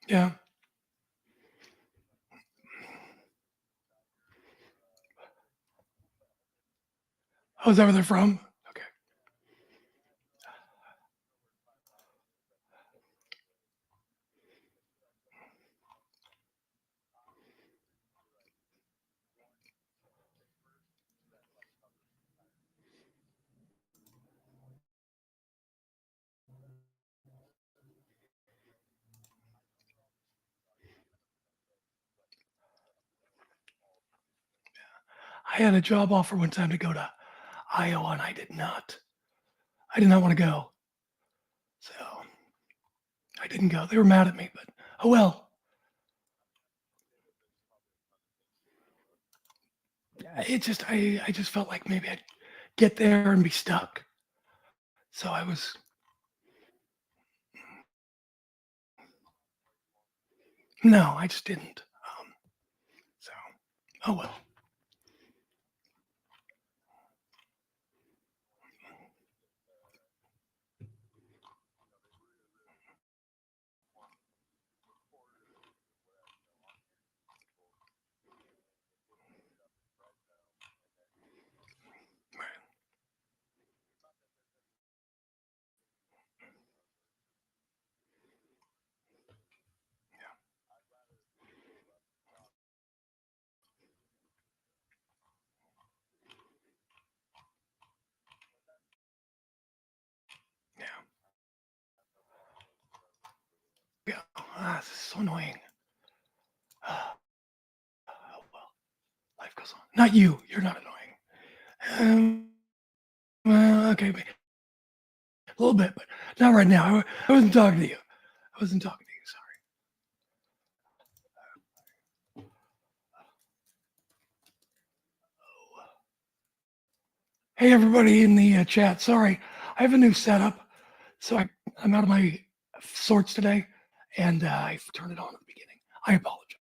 Yeah. Oh, is that where they're from? Okay. I had a job offer one time to go to Iowa, and I did not. I did not want to go, so I didn't go. They were mad at me, but oh well. I just felt like maybe I'd get there and be stuck. So I was no, I just didn't. So oh well. Right. Yeah. Yeah. This is so annoying. Oh well. Life goes on. Not you. You're not annoying. Well, okay, a little bit, but not right now. I wasn't talking to you. I wasn't talking to you. Sorry. Hey, everybody in the chat. Sorry, I have a new setup, so I'm out of my sorts today, and I turned it on at the beginning. I apologize,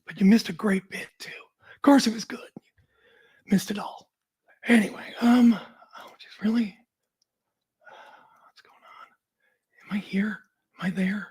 but you missed a great bit too. Of course, it was good. Missed it all. Anyway, oh, just really, what's going on? Am I here? Am I there?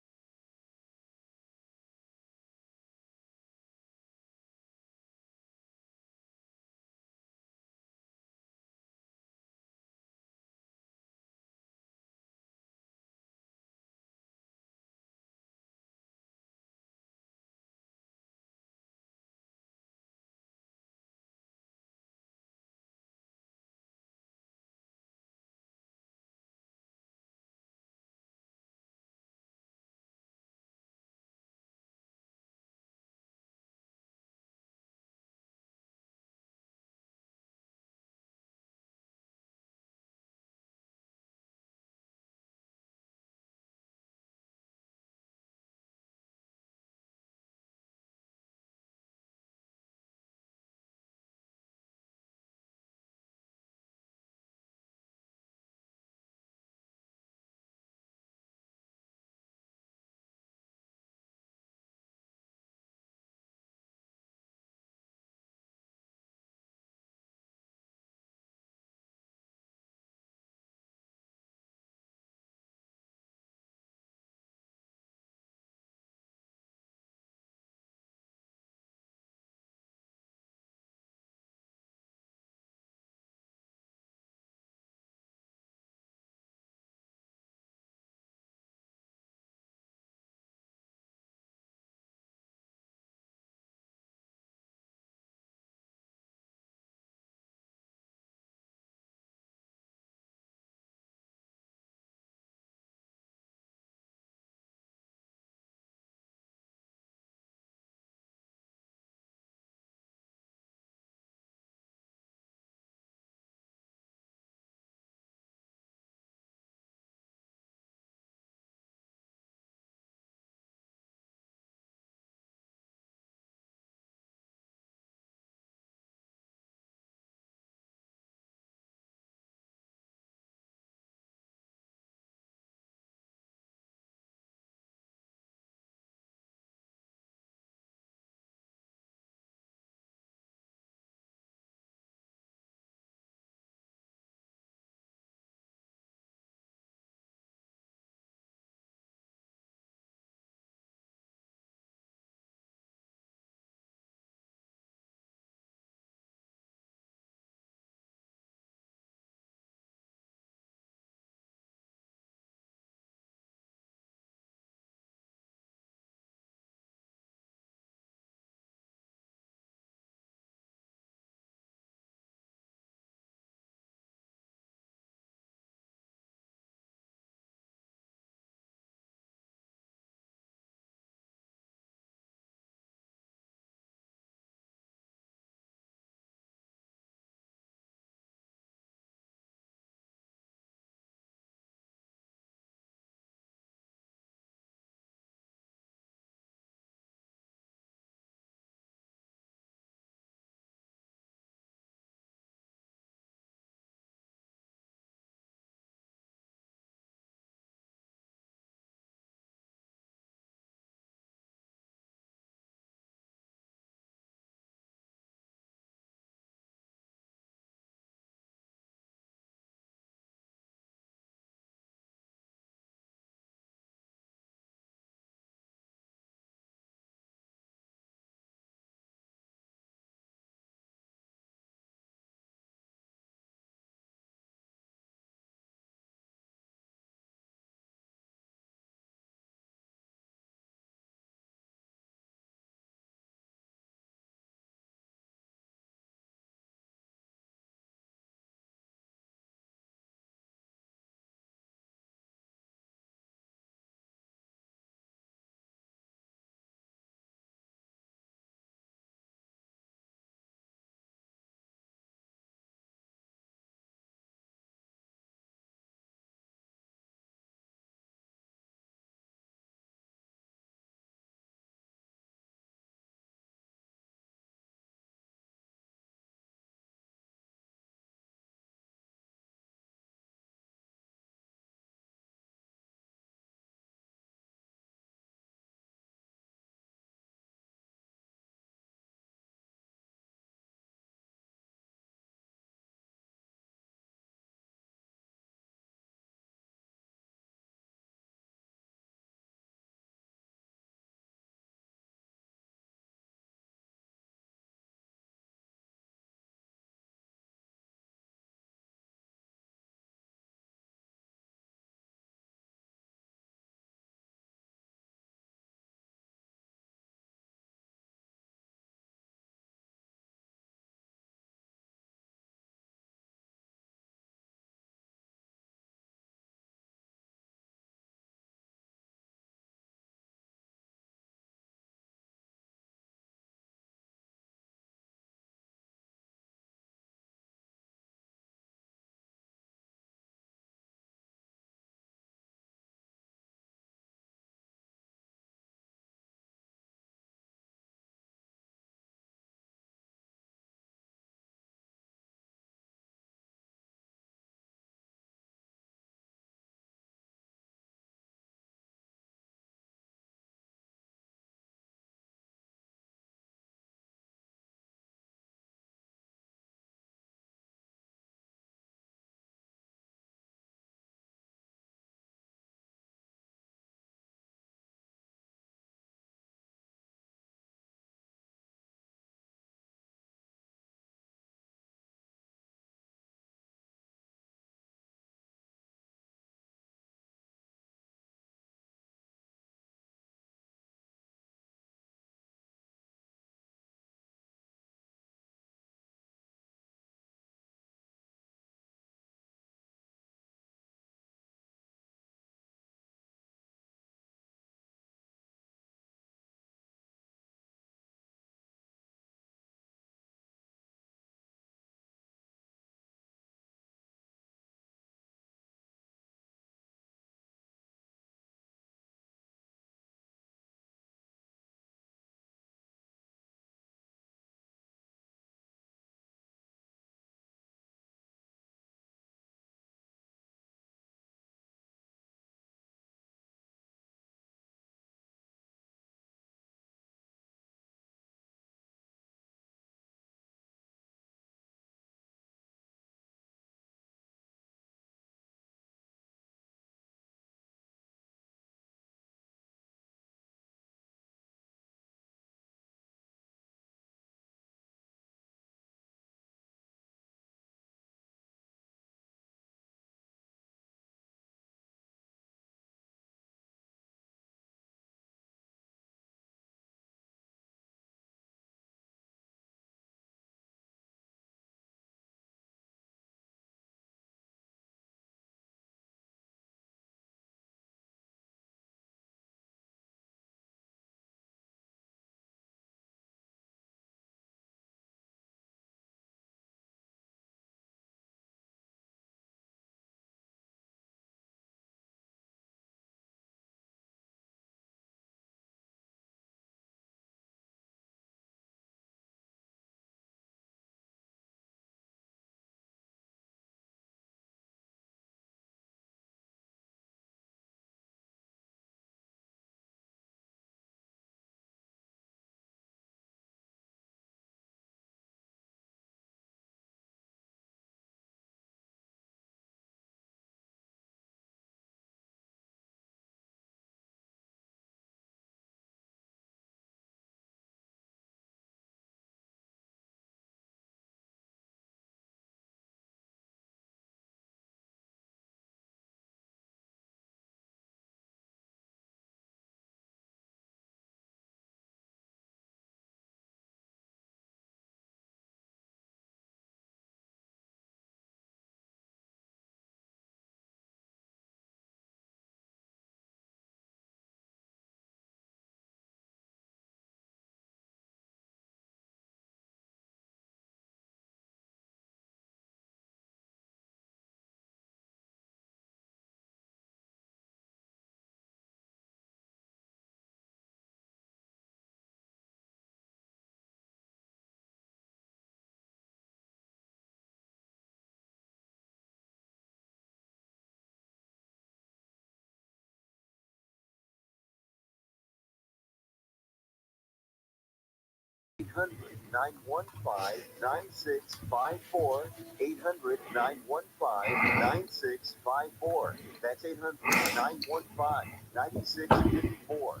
800-915-9654, 800-915-9654. That's 800-915-9654.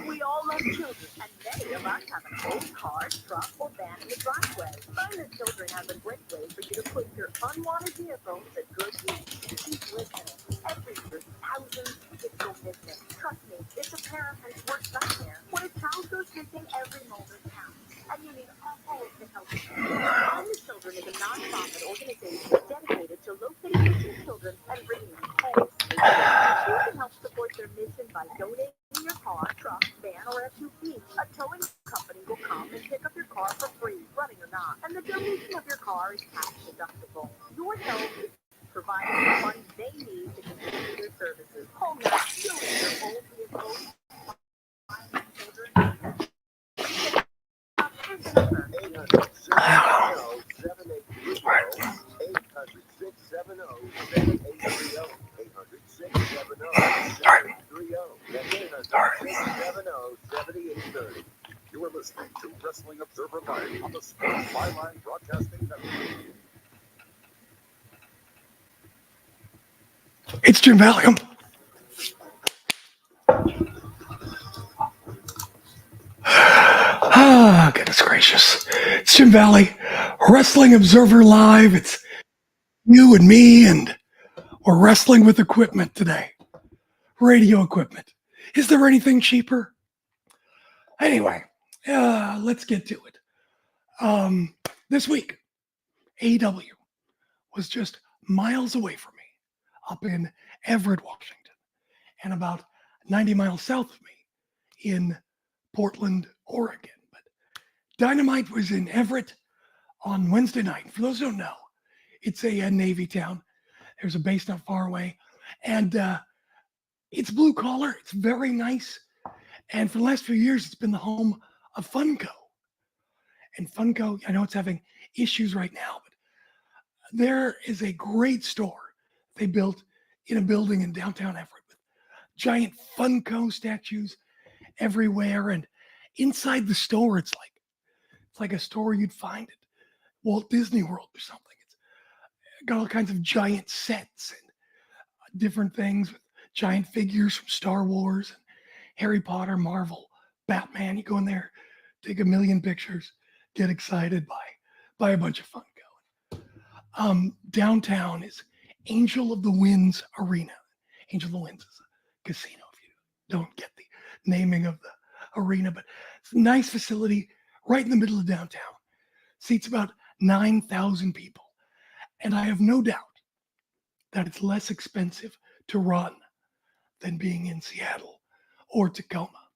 We all love children, and many of us have an old car, truck, or van in the driveway. Find the Children has a great way for you to put your unwanted vehicle to good use. Keep listening. Every year, thousands of kids go missing. Trust me, it's apparent and it's worse nightmare. When a child goes missing, every moment counts. And you need all to help you. Find the Children is a non-profit organization dedicated to locating missing children and bringing them home. You can help support their mission by donating your car, truck, van, or SUV. A towing company will come and pick up your car for free, running or not. And the donation of your car is tax deductible. Your help is providing the money they need to continue their services. Call now, donate your old vehicle. You are listening to Wrestling Observer Live on the Sports Byline Broadcasting Network. It's Jim Valium. Ah, goodness gracious. It's Jim Valley, Wrestling Observer Live. It's you and me, and we're wrestling with equipment today. Radio equipment. Is there anything cheaper? Anyway, let's get to it. This week, AEW was just miles away from me, up in Everett, Washington, and about 90 miles south of me in Portland, Oregon. But Dynamite was in Everett on Wednesday night. For those who don't know, it's a Navy town. There's a base not far away, and it's blue collar. It's very nice. And for the last few years, it's been the home of Funko. And Funko, I know it's having issues right now, but there is a great store they built in a building in downtown Everett with giant Funko statues everywhere. And inside the store, it's like a store you'd find at Walt Disney World or something. It's got all kinds of giant sets and different things with giant figures from Star Wars and Harry Potter, Marvel, Batman. You go in there, take a million pictures, get excited by a bunch of Funko. Downtown is Angel of the Winds Arena. Angel of the Winds is a casino, if you don't get the naming of the arena, but it's a nice facility right in the middle of downtown. Seats about 9,000 people. And I have no doubt that it's less expensive to run than being in Seattle or Tacoma.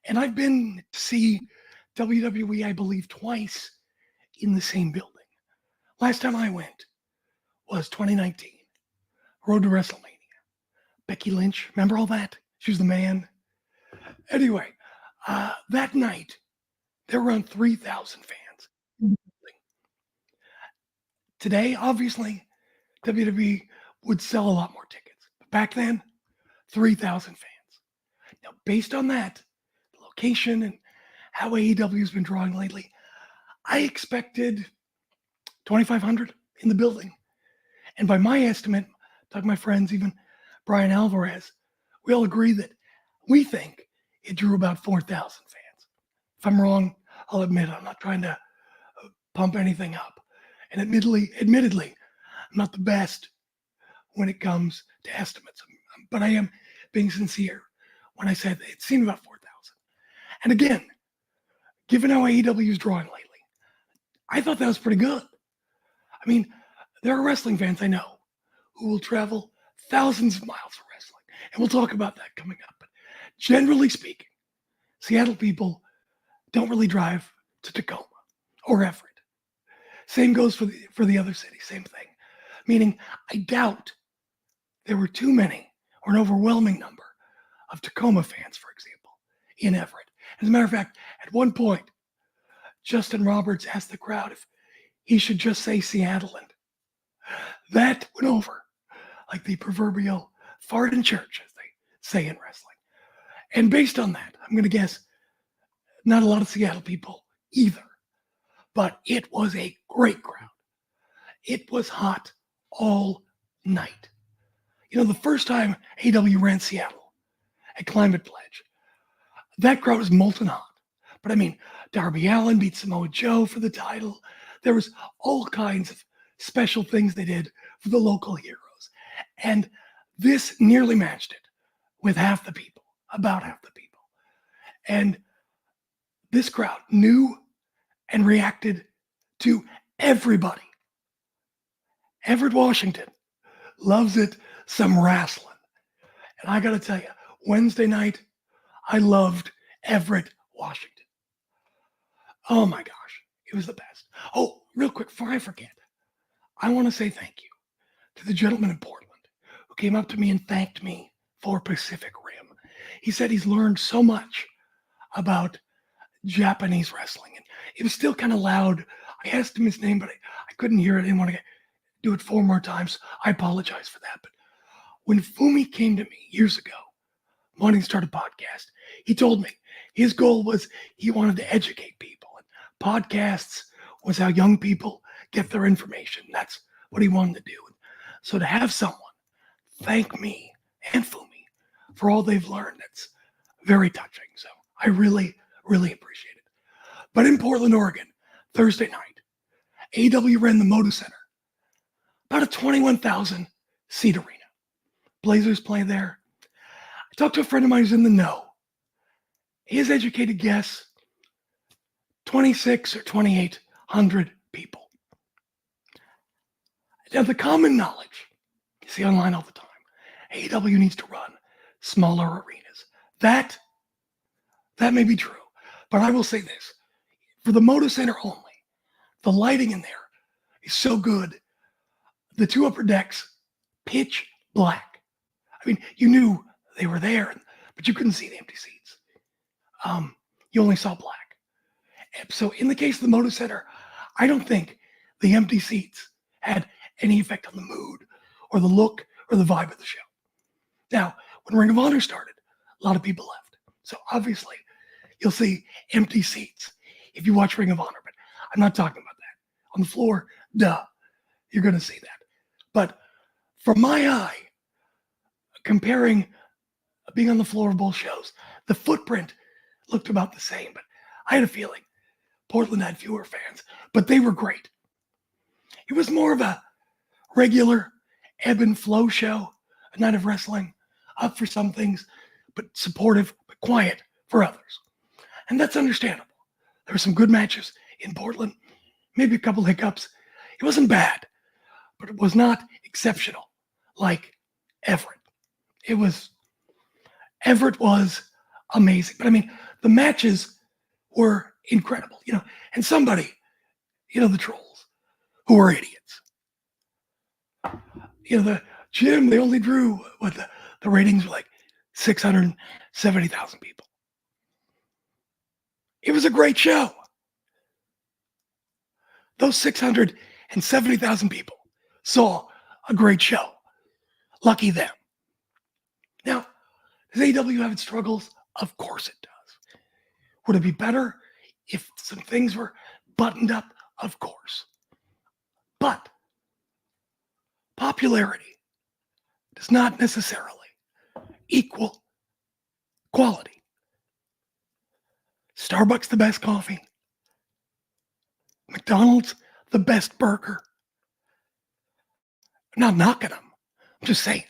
And I've been to see WWE, I believe, twice in the same building. Last time I went was 2019, Road to WrestleMania. Becky Lynch, remember all that? She was the man. Anyway, that night, there were around 3,000 fans in the building. Today, obviously, WWE would sell a lot more tickets. But back then, 3,000 fans. Now, based on that, the location and how AEW has been drawing lately, I expected 2,500 in the building. And by my estimate, talking to my friends, even Brian Alvarez, we all agree that we think it drew about 4,000 fans. If I'm wrong, I'll admit I'm not trying to pump anything up. And admittedly, I'm not the best when it comes to estimates, but I am being sincere when I said it seemed about 4,000. And again, given how AEW is drawing lately, I thought that was pretty good. I mean, there are wrestling fans I know who will travel thousands of miles for wrestling, and we'll talk about that coming up. But generally speaking, Seattle people don't really drive to Tacoma or Everett. Same goes for the other cities, same thing. Meaning, I doubt there were too many or an overwhelming number of Tacoma fans, for example, in Everett. As a matter of fact, at one point, Justin Roberts asked the crowd if he should just say Seattle, and that went over like the proverbial fart in church, as they say in wrestling. And based on that, I'm going to guess not a lot of Seattle people either. But it was a great crowd. It was hot all night. The first time AW ran Seattle at Climate Pledge, that crowd was molten hot. But I mean, Darby Allin beat Samoa Joe for the title. There was all kinds of special things they did for the local heroes. And this nearly matched it with half the people, about half the people. And this crowd knew and reacted to everybody. Everett Washington loves it some wrestling. And I got to tell you, Wednesday night, I loved Everett Washington. Oh my gosh, it was the best. Oh, real quick, before I forget, I want to say thank you to the gentleman in Portland who came up to me and thanked me for Pacific Rim. He said he's learned so much about Japanese wrestling, and it was still kind of loud. I asked him his name, but I couldn't hear it. I didn't want to do it 4 more times. I apologize for that. But when Fumi came to me years ago, wanting to start a podcast, he told me his goal was he wanted to educate people. And podcasts was how young people get their information. That's what he wanted to do. And so to have someone thank me and Fumi for all they've learned, that's very touching. So I really, really appreciate it. But in Portland, Oregon, Thursday night, AW ran the Moda Center, about a 21,000 seat arena. Blazers play there. I talked to a friend of mine who's in the know. His educated guess, 26 or 2,800 people. Now, the common knowledge you see online all the time, AEW needs to run smaller arenas. That may be true, but I will say this. For the Moda Center only, the lighting in there is so good. The 2 upper decks, pitch black. I mean, you knew they were there, but you couldn't see the empty seats. You only saw black. And so in the case of the Moda Center, I don't think the empty seats had any effect on the mood or the look or the vibe of the show. Now, when Ring of Honor started, a lot of people left. So obviously, you'll see empty seats if you watch Ring of Honor, but I'm not talking about that. On the floor, duh, you're going to see that. But from my eye, comparing being on the floor of both shows, the footprint looked about the same, but I had a feeling Portland had fewer fans, but they were great. It was more of a regular ebb and flow show, a night of wrestling, up for some things, but supportive, but quiet for others. And that's understandable. There were some good matches in Portland, maybe a couple hiccups. It wasn't bad, but it was not exceptional like Everett. Everett was amazing. But I mean, the matches were incredible, and somebody, the trolls who were idiots. The gym, they only drew the ratings were like 670,000 people. It was a great show. Those 670,000 people saw a great show. Lucky them. Now, does AEW have its struggles? Of course it does. Would it be better if some things were buttoned up? Of course. But popularity does not necessarily equal quality. Starbucks, the best coffee. McDonald's, the best burger. I'm not knocking them. I'm just saying,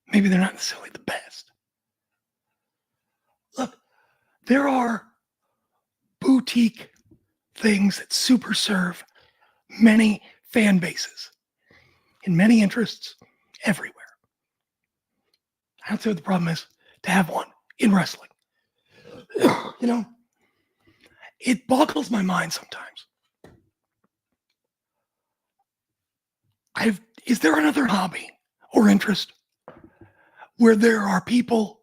maybe they're not necessarily the best. Look, there are boutique things that super serve many fan bases in many interests everywhere. I don't see what the problem is to have one in wrestling. It boggles my mind sometimes. Is there another hobby or interest where there are people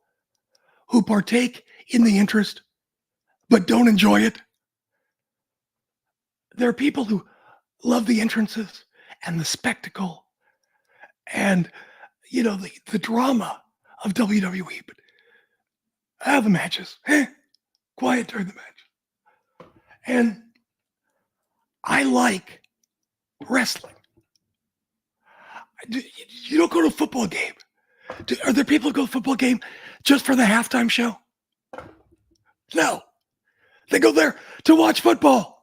who partake in the interest but don't enjoy it? There are people who love the entrances and the spectacle and, the drama of WWE, but the matches, quiet during the match. And I like wrestling. You don't go to a football game. Are there people who go to a football game just for the halftime show? No. They go there to watch football.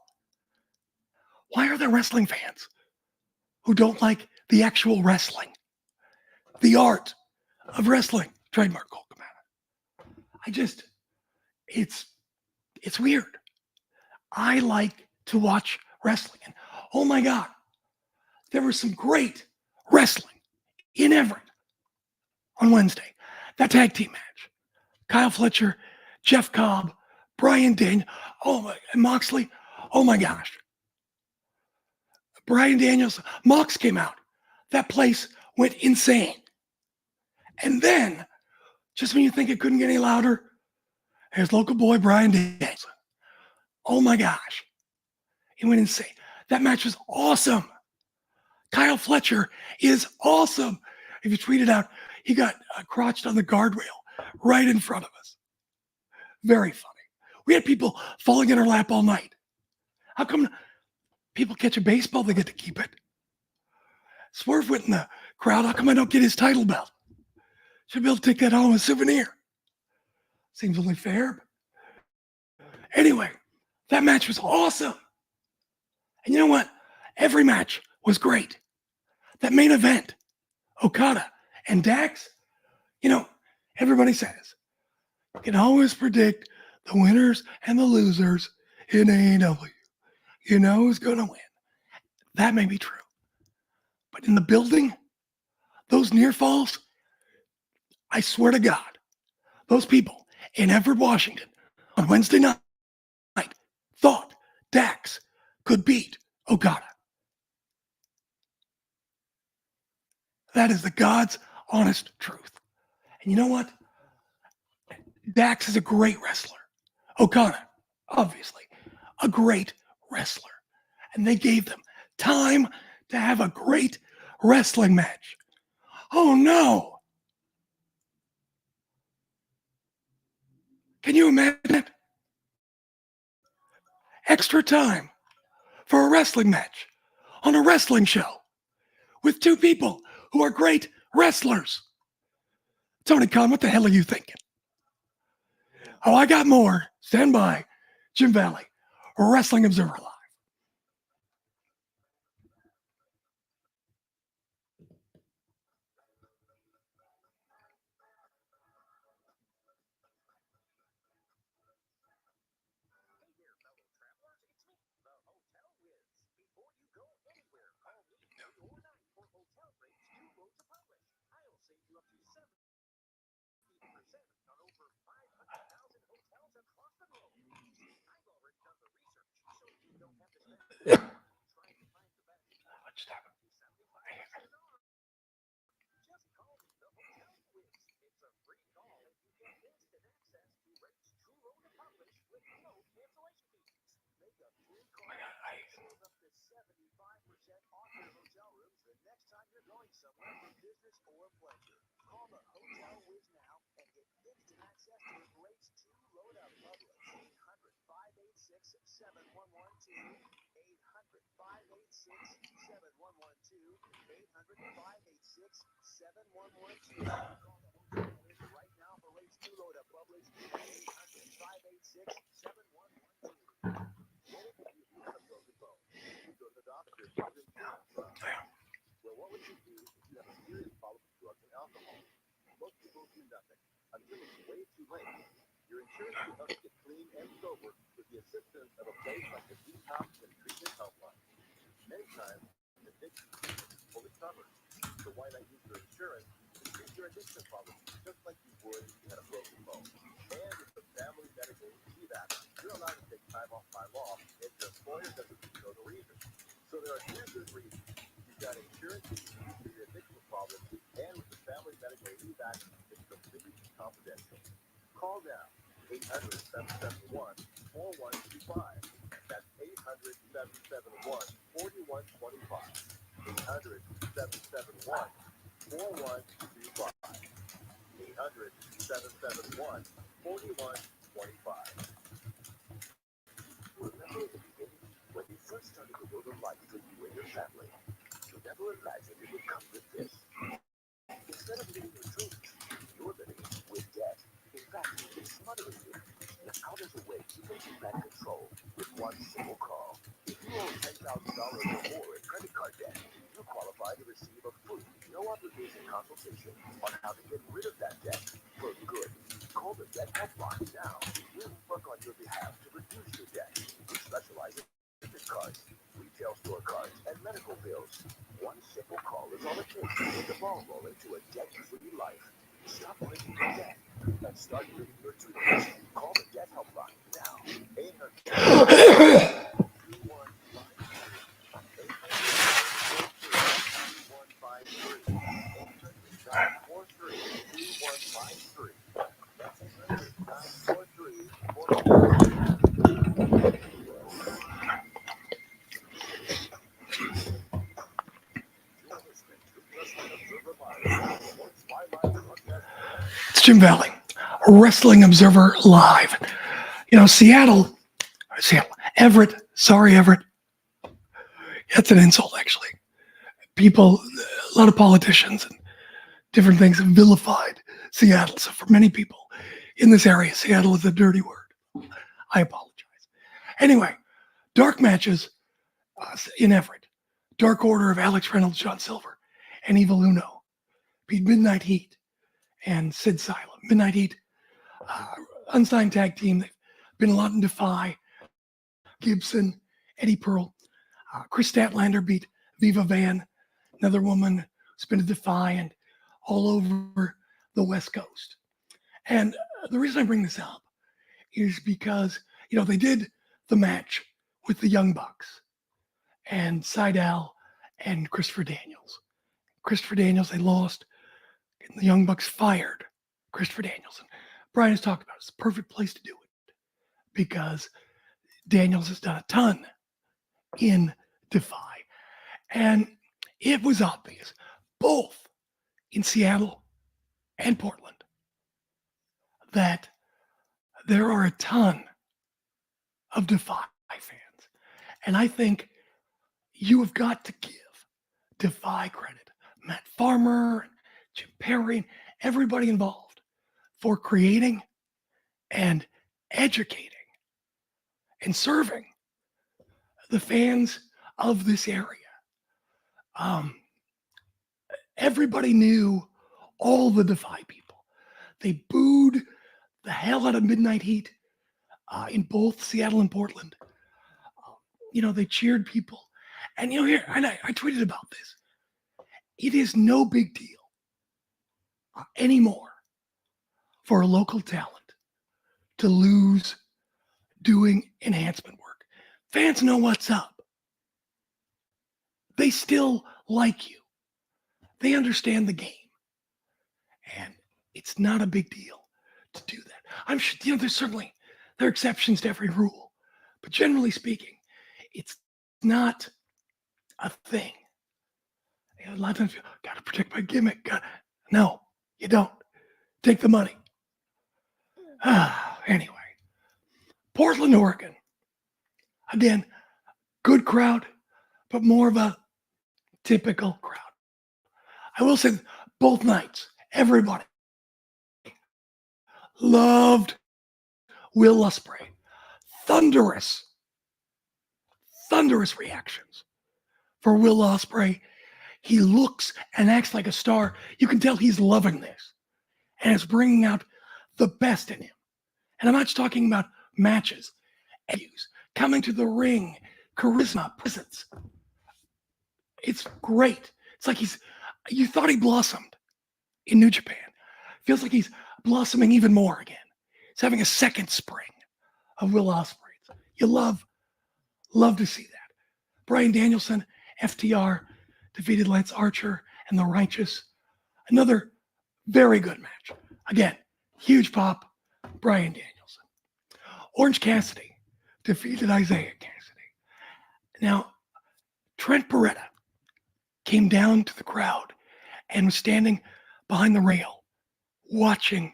Why are there wrestling fans who don't like the actual wrestling? The art of wrestling. Trademark Cole Cabana. It's weird. I like to watch wrestling. And oh my God, there was some great wrestling in Everett on Wednesday. That tag team match. Kyle Fletcher, Jeff Cobb, Brian Daniels, and Moxley. Oh my gosh. Brian Daniels, Mox came out. That place went insane. And then, just when you think it couldn't get any louder, there's local boy Brian Daniels. Oh my gosh. He went insane. That match was awesome. Kyle Fletcher is awesome. If you tweet it out, he got crotched on the guardrail right in front of us. Very funny. We had people falling in our lap all night. How come people catch a baseball, they get to keep it? Swerve went in the crowd. How come I don't get his title belt? Should be able to take that home as a souvenir. Seems only fair. Anyway, that match was awesome. And you know what? Every match was great. That main event, Okada and Dax, everybody says, you can always predict the winners and the losers in AEW. You know who's going to win. That may be true. But in the building, those near falls, I swear to God, those people in Everett, Washington, on Wednesday night, thought Dax could beat Okada. That is the God's honest truth. And you know what? Dax is a great wrestler. Okada, obviously, a great wrestler. And they gave them time to have a great wrestling match. Oh no! Can you imagine it? Extra time for a wrestling match on a wrestling show with two people who are great wrestlers. Tony Khan, what the hell are you thinking? Oh, I got more. Stand by. Jim Valley, Wrestling Observer Live. What would you do if you have a serious problem with drugs and alcohol? Most people do nothing until it's way too late. Your insurance can help you get clean and sober with the assistance of a place like the Detox and Treatment Helpline. Many times, addiction is fully covered. So why not use your insurance to treat your addiction problem just like you would if you had a broken bone? And with the family medical leave act, you're allowed to take time off by law if your employer doesn't know the reason. So there are three good reasons. You've got insurance to use for your addiction problem, and with the family medical leave act, it's completely confidential. Call now, 800-771-4125. That's 800-771-4125. 800-771-4125. 800-771-4125. at the beginning, when you first started the road of life for you and your family, you never imagined it would come with this. Instead of living your dreams, you're living with debt. In fact, it's smothering you. Now there's a way you can take back control with one simple call. If you owe $10,000 or more in credit card debt, you qualify to receive a free, no-obligation consultation on how to get rid of that debt for good. Call the debt helpline now. We'll work on your behalf to reduce your debt. We specialize in debit cards, retail store cards, and medical bills. One simple call is all it takes to get the ball rolling to a debt-free life. Stop breaking your debt and start living your dreams. Call the debt helpline now. 800-943-2153. That's 800-943-2153. It's Jim Valley, Wrestling Observer Live. You know, Seattle, Everett, sorry, Everett. That's an insult, actually. People, a lot of politicians and different things have vilified Seattle. So for many people in this area, Seattle is a dirty word. I apologize. Anyway, dark matches in Everett. Dark Order of Alex Reynolds, John Silver, and Evil Uno beat Midnight Heat and Sid Silent. Midnight Heat, unsigned tag team. They've been a lot in Defy. Gibson, Eddie Pearl. Chris Statlander beat Viva Van, another woman who's been to Defy and all over the West Coast. And the reason I bring this up is because, you know, they did the match with the Young Bucks and Seidel and Christopher Daniels. Christopher Daniels, they lost, and the Young Bucks fired Christopher Daniels. And Brian has talked about it. It's the perfect place to do it because Daniels has done a ton in Defy. And it was obvious, both in Seattle and Portland, that there are a ton of Defy fans. And I think you have got to give Defy credit. Matt Farmer, Jim Perry, everybody involved for creating and educating and serving the fans of this area. Everybody knew all the Defy people. They booed the hell out of Midnight Heat in both Seattle and Portland. You know, they cheered people. And, you know, here, and I tweeted about this. It is no big deal anymore for a local talent to lose doing enhancement work. Fans know what's up. They still like you. They understand the game. And it's not a big deal to do that. I'm sure, you know, there are exceptions to every rule. But generally speaking, it's not a thing. You know, a lot of times you got to protect my gimmick. No, you don't. Take the money. Anyway, Portland, Oregon. Again, good crowd, but more of a typical crowd. I will say both nights, everybody loved Will Ospreay. Thunderous reactions for Will Ospreay. He looks and acts like a star. You can tell he's loving this. And it's bringing out the best in him. And I'm not just talking about matches. Coming to the ring, charisma, presence. It's great. It's like you thought he blossomed in New Japan. Feels like he's blossoming even more again. He's having a second spring of Will Ospreay. You love to see that. Bryan Danielson, FTR, defeated Lance Archer and the Righteous. Another very good match. Again, huge pop, Bryan Danielson. Orange Cassidy defeated Isaiah Cassidy. Now, Trent Beretta came down to the crowd and was standing behind the rail watching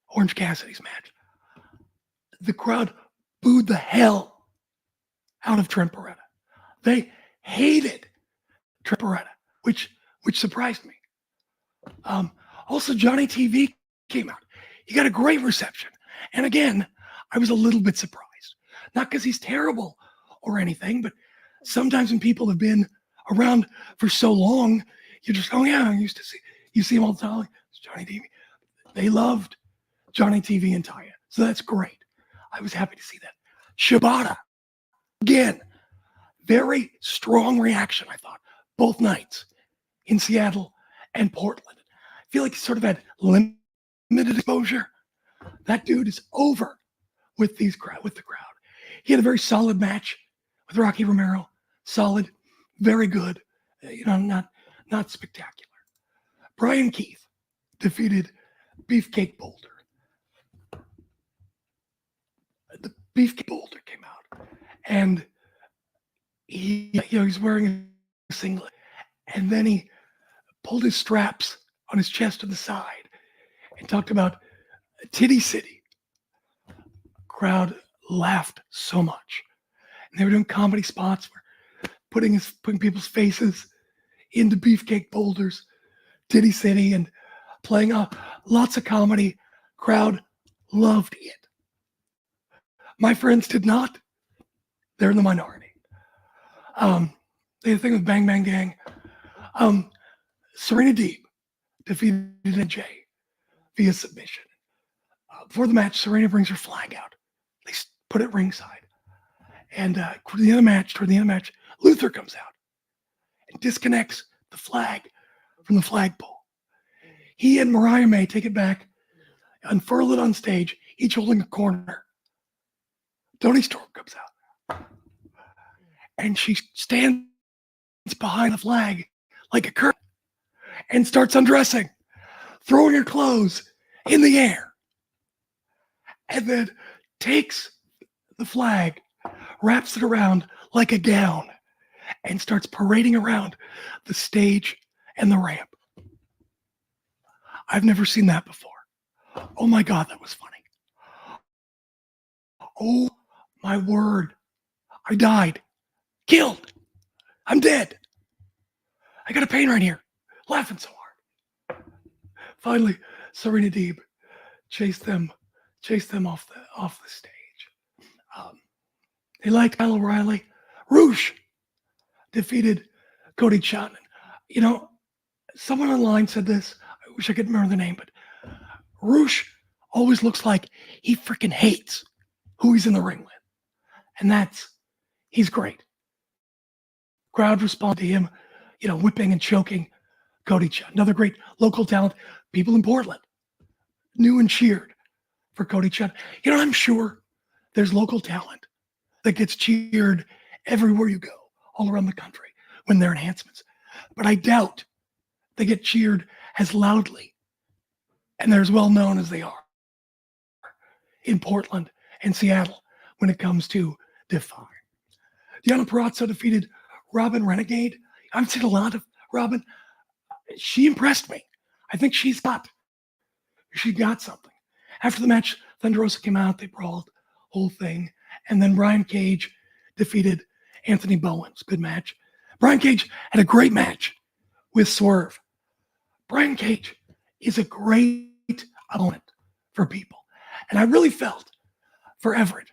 Orange Cassidy's match. The crowd booed the hell out of Trent Beretta. They hated Trent Beretta, which surprised me. Um, Also, Johnny TV came out. He got a great reception. And again, I was a little bit surprised. Not because he's terrible or anything, but sometimes when people have been around for so long, you're just, oh yeah, I used to see, you see him all the time. It's Johnny TV. They loved Johnny TV and Taya. So that's great. I was happy to see that. Shibata, again, very strong reaction, I thought, both nights in Seattle and Portland. I feel like he sort of had limited exposure. That dude is over with the crowd. He had a very solid match with Rocky Romero. Solid, very good. Not spectacular. Brian Keith defeated Beefcake Boulder. The Beefcake Boulder came out, and he's wearing a singlet, and then he pulled his straps on his chest to the side and talked about Titty City. Crowd laughed so much, and they were doing comedy spots where putting people's faces into Beefcake Boulder's Titty City and playing lots of comedy. Crowd loved it. My friends did not. They're in the minority. They had a thing with Bang Bang Gang. Serena Deeb defeated NJ via submission. Before the match, Serena brings her flag out. They put it ringside. And toward the end of the match, Luther comes out and disconnects the flag from the flagpole. He and Mariah May take it back, unfurl it on stage, each holding a corner. Toni Storm comes out. And she stands behind the flag like a curtain and starts undressing, throwing her clothes in the air. And then takes the flag, wraps it around like a gown, and starts parading around the stage and the ramp. I've never seen that before. Oh my God, that was funny. Oh my word. I died. Killed. I'm dead. I got a pain right here. Laughing so hard. Finally, Serena Deeb chased them off the stage. They liked Kyle O'Reilly. Roosh defeated Cody Chapman. Someone online said this. I wish I could remember the name, but Roosh always looks like he freaking hates who he's in the ring with. And he's great. Crowd responded to him, whipping and choking Cody Chapman. Another great local talent. People in Portland knew and cheered for Cody Chapman. I'm sure there's local talent that gets cheered everywhere you go, all around the country when they're enhancements. But I doubt they get cheered as loudly and they're as well known as they are in Portland and Seattle when it comes to Defy. Deonna Purrazzo defeated Robin Renegade. I've seen a lot of Robin. She impressed me. I think she got something. After the match, Thunder Rosa came out, they brawled, whole thing. And then Brian Cage defeated Anthony Bowens. Good match. Brian Cage had a great match with Swerve. Brian Cage is a great opponent for people. And I really felt for Everett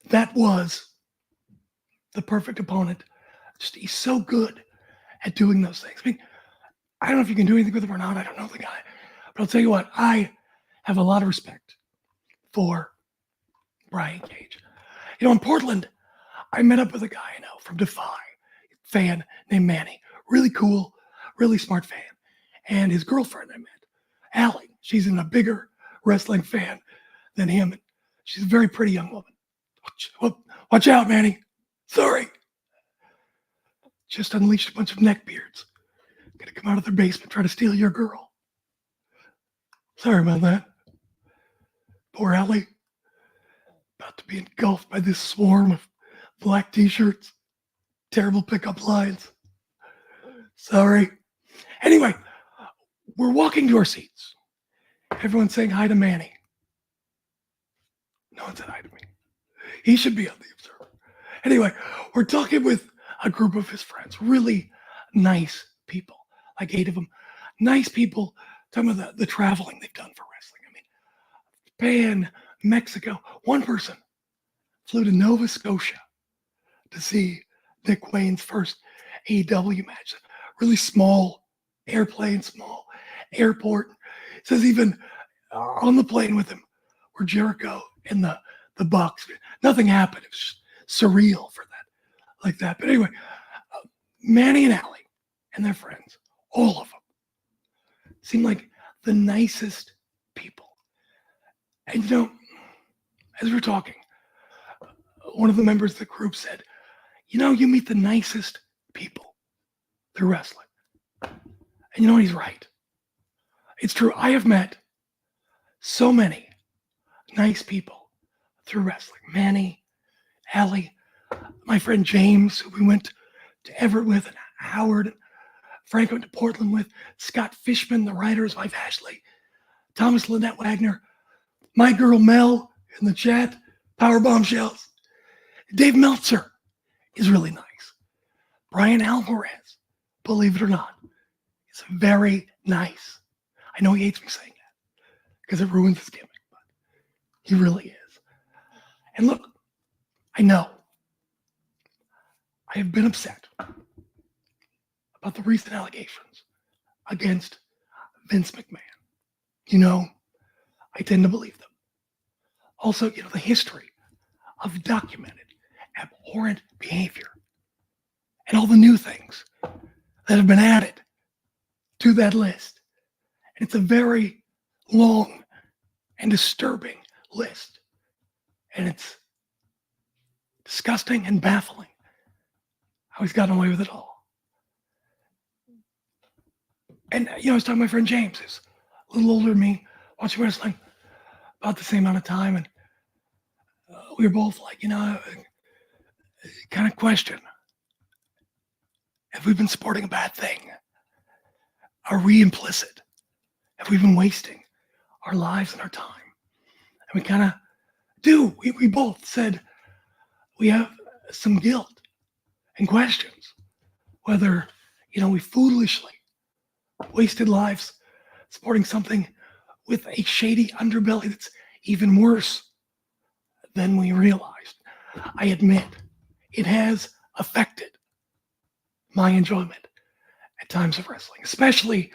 that was the perfect opponent. He's so good at doing those things. I don't know if you can do anything with him or not. I don't know the guy. But I'll tell you what, I have a lot of respect for Brian Cage. In Portland, I met up with a guy I know from Defy, fan named Manny. Really cool, really smart fan. And his girlfriend I met, Allie. She's in a bigger wrestling fan than him. And she's a very pretty young woman. Watch out, Manny. Sorry. Just unleashed a bunch of neckbeards. Gonna come out of their basement, try to steal your girl. Sorry about that. Poor Allie. About to be engulfed by this swarm of black t-shirts. Terrible pickup lines. Sorry. Anyway, we're walking to our seats. Everyone's saying hi to Manny. No one said hi to me. He should be on the Observer. Anyway, we're talking with a group of his friends, really nice people, like 8 of them, nice people. Talking about the traveling they've done for wrestling. I mean, Japan, Mexico. One person flew to Nova Scotia to see Nick Wayne's first AEW match. Really small airplane, small airport. It says even on the plane with him were Jericho and the Bucks. Nothing happened. It was just surreal for that, like that. But anyway, Manny and Allie and their friends, all of them, seem like the nicest people. And as we were talking, one of the members of the group said, you meet the nicest people through wrestling. And he's right. It's true. I have met so many nice people through wrestling. Manny, Allie, my friend James, who we went to Everett with, and Howard, and Frank went to Portland with, Scott Fishman, the writer, his wife Ashley, Thomas Lynette Wagner, my girl Mel in the chat, Power Bombshells. Dave Meltzer is really nice. Brian Alvarez, believe it or not, is very nice. I know he hates me saying that because it ruins his gimmick, but he really is. And look, I know I have been upset about the recent allegations against Vince McMahon. I tend to believe them. Also, the history of documented abhorrent behavior and all the new things that have been added to that list. And it's a very long and disturbing list. And it's disgusting and baffling how he's gotten away with it all. And, I was talking to my friend James, who's a little older than me, watching wrestling about the same amount of time. And we were both like, kind of question, have we been supporting a bad thing? Are we implicit? Have we been wasting our lives and our time? And we kind of do. We both said we have some guilt and questions whether, we foolishly wasted lives supporting something with a shady underbelly that's even worse than we realized. I admit it has affected my enjoyment at times of wrestling, especially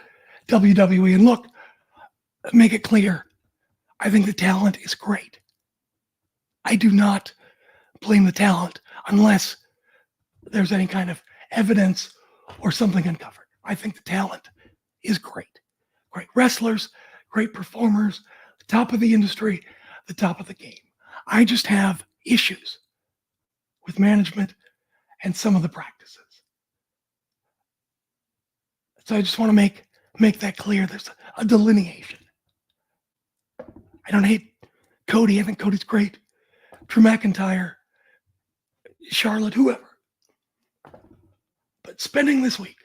WWE. And look, make it clear, I think the talent is great. I do not blame the talent unless there's any kind of evidence or something uncovered. I think the talent is great. Great wrestlers, great performers, the top of the industry, the top of the game. I just have issues with management and some of the practices. So I just want to make that clear. There's a delineation. I don't hate Cody. I think Cody's great. Drew McIntyre, Charlotte, whoever. But spending this week,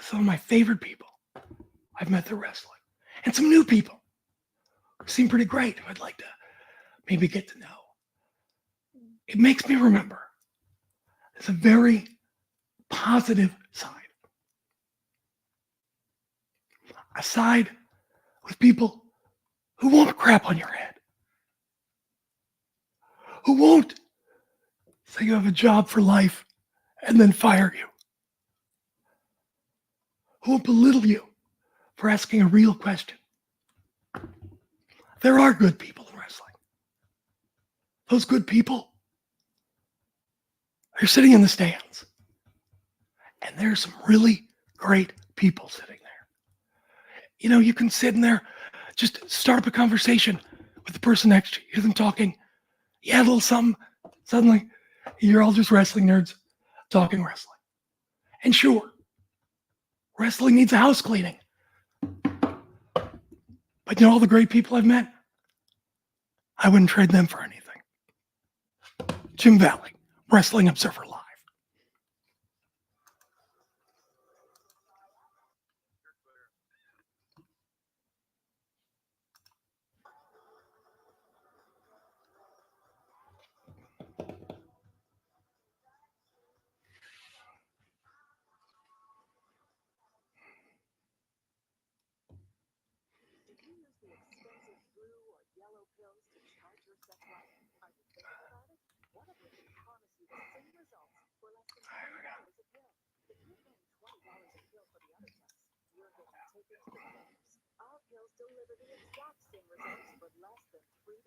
some of my favorite people I've met through wrestling, and some new people who seem pretty great, who I'd like to maybe get to know. It makes me remember there's a very positive side. A side with people who won't crap on your head, who won't say you have a job for life and then fire you, who won't belittle you for asking a real question. There are good people in wrestling. Those good people are sitting in the stands. And there's some really great people sitting there. You can sit in there, just start up a conversation with the person next to you. Hear them talking. You add a little something. Suddenly, you're all just wrestling nerds talking wrestling. And sure, wrestling needs a house cleaning. But all the great people I've met, I wouldn't trade them for anything. Jim Valley, Wrestling Observer Live. Do you use the expensive blue or yellow pills to charge your sex life? Are you thinking about it? One of them can promise you the same results for less than $3 a pill. If you're paying $20 a pill for the other tests, you're getting taken to the cleaners. Our pills deliver the exact same results for less than $3.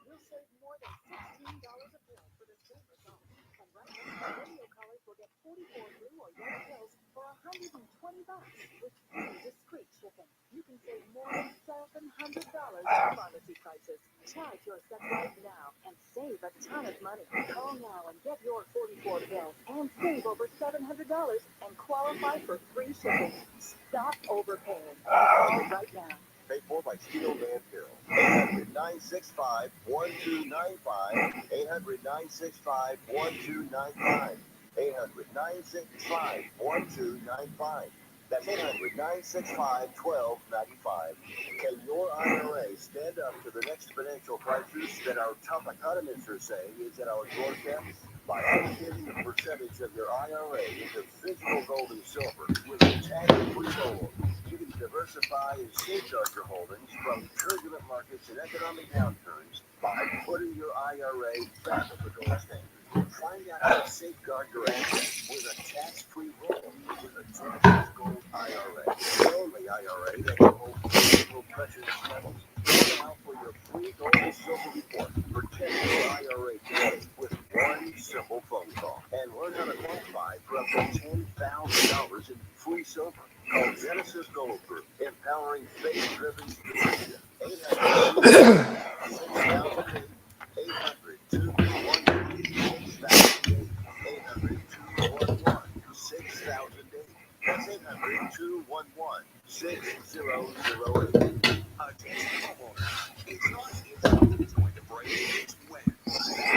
You'll save more than $16 a pill for the same results. And right now, radio callers will get 44 blue or yellow pills for $120 with free discreet shipping. You can save more than $700 on pharmacy prices. Charge your sex life now and save a ton of money. Call now and get your 44 pills and save over $700 and qualify for free shipping. Stop overpaying and call right now. Paid for by Steel Band Pills. 800-965-1295. 800-965-1295. 800-965-1295. That's 800-965-1295. Can your IRA stand up to the exponential prices that our top economists are saying is at our doorstep? By allocating a percentage of your IRA into physical gold and silver with a tax-free goal, you can diversify and safeguard your holdings from turbulent markets and economic downturns by putting your IRA back at the gold standard. Find out how to safeguard your assets with a tax-free roll with a Genesis Gold IRA. The only IRA that can hold physical precious metals. Go now for your free gold and silver report. Protect your IRA today with one simple phone call and learn how to qualify for up to $10,000 in free silver. Call Genesis Gold Group, empowering faith-driven stewardship. 800-6000. 800-211-6000. 800-211-6000. That's 800-211-6008. Attention homeowners. It's not if something is going to break, it's when.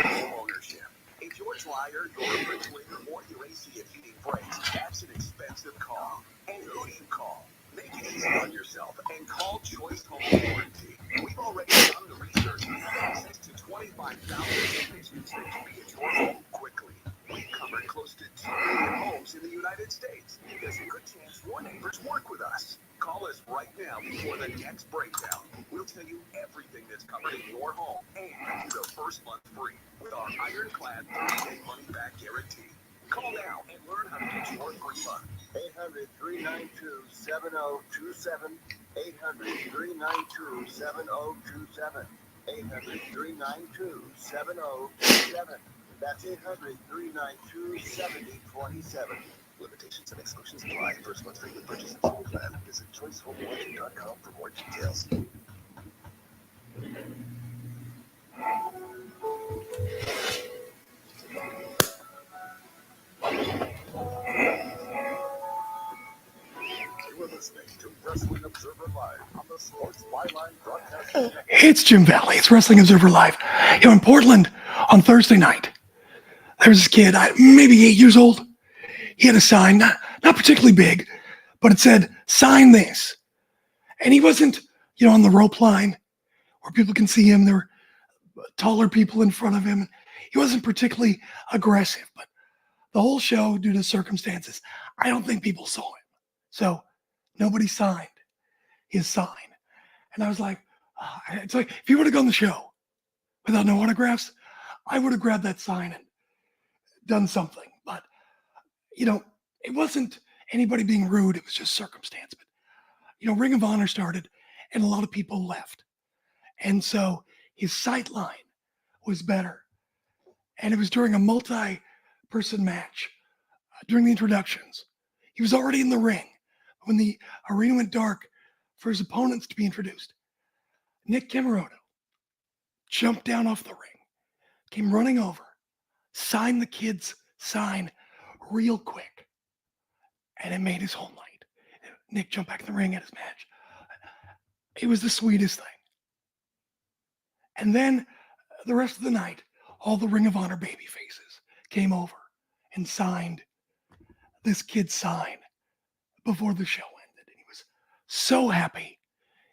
Home ownership. If your dryer, your refrigerator, or your AC and heating breaks, that's an expensive call. And who do you call? Make it easy on yourself and call Choice Home Warranty. We've already done the research and have access to 25,000 technicians that can be at your home quickly. We've covered close to 2 million homes in the United States. There's a good chance your neighbors work with us. Call us right now before the next breakdown. We'll tell you everything that's covered in your home and give you the first month free with our ironclad 30-day money-back guarantee. Call now and learn how to get your free month. 800-392-7027. 800-392-7027. 800-392-7027. That's 800-392-7027. Limitations and exclusions apply. First month free with purchase of full plan. Visit choicehomewarranty.com for more details. You are listening to Wrestling Observer Live on the Sports Byline Broadcast Network. It's Jim Valley. It's Wrestling Observer Live. Here in Portland on Thursday night, there was this kid, maybe 8 years old. He had a sign, not particularly big, but it said, "Sign this." And he wasn't, on the rope line where people can see him. There were taller people in front of him. He wasn't particularly aggressive, but the whole show, due to circumstances, I don't think people saw him. So nobody signed his sign. And I was like, it's like, if you would have gone the show without no autographs, I would have grabbed that sign and done something. But, it wasn't anybody being rude. It was just circumstance. But, Ring of Honor started and a lot of people left. And so his sight line was better. And it was during a multi-person match, during the introductions. He was already in the ring when the arena went dark for his opponents to be introduced. Nick Cameroto jumped down off the ring, came running over, signed the kid's sign real quick, and it made his whole night. Nick jumped back in the ring at his match. It was the sweetest thing. And then the rest of the night, all the Ring of Honor baby faces came over and signed this kid's sign before the show ended. And he was so happy.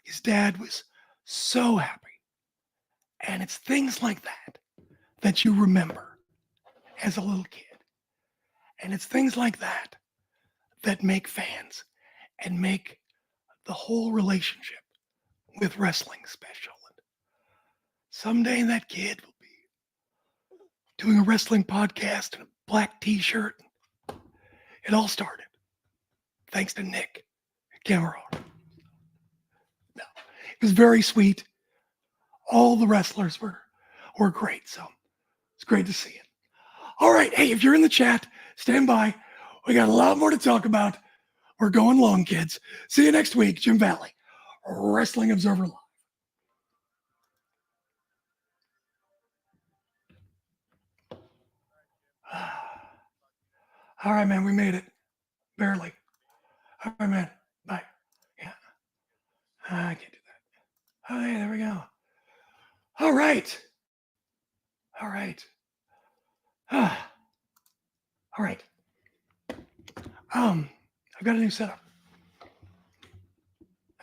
His dad was so happy. And it's things like that you remember as a little kid. And it's things like that make fans and make the whole relationship with wrestling special. And someday that kid will be doing a wrestling podcast in a black t-shirt. It all started thanks to Nick Cameron. No, it was very sweet. All the wrestlers were great, so it's great to see it. All right, hey, if you're in the chat, stand by. We got a lot more to talk about. We're going long, kids. See you next week, Jim Valley, Wrestling Observer Live. All right, man, we made it. Barely. All right, man. Bye. Yeah. I can't do that. Oh, yeah, there we go. All right. All right. All right. I've got a new setup.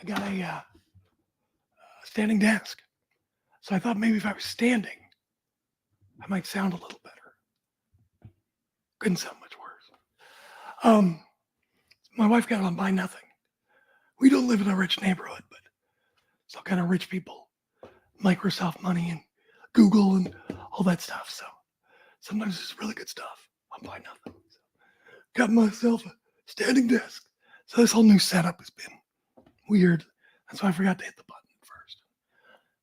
I got a standing desk. So I thought maybe if I was standing, I might sound a little better. Couldn't sound much worse. My wife got on Buy Nothing. We don't live in a rich neighborhood, but it's all kind of rich people. Microsoft money and Google and all that stuff. So sometimes it's really good stuff on Buy Nothing. So got myself a standing desk. So this whole new setup has been weird. That's why I forgot to hit the button first.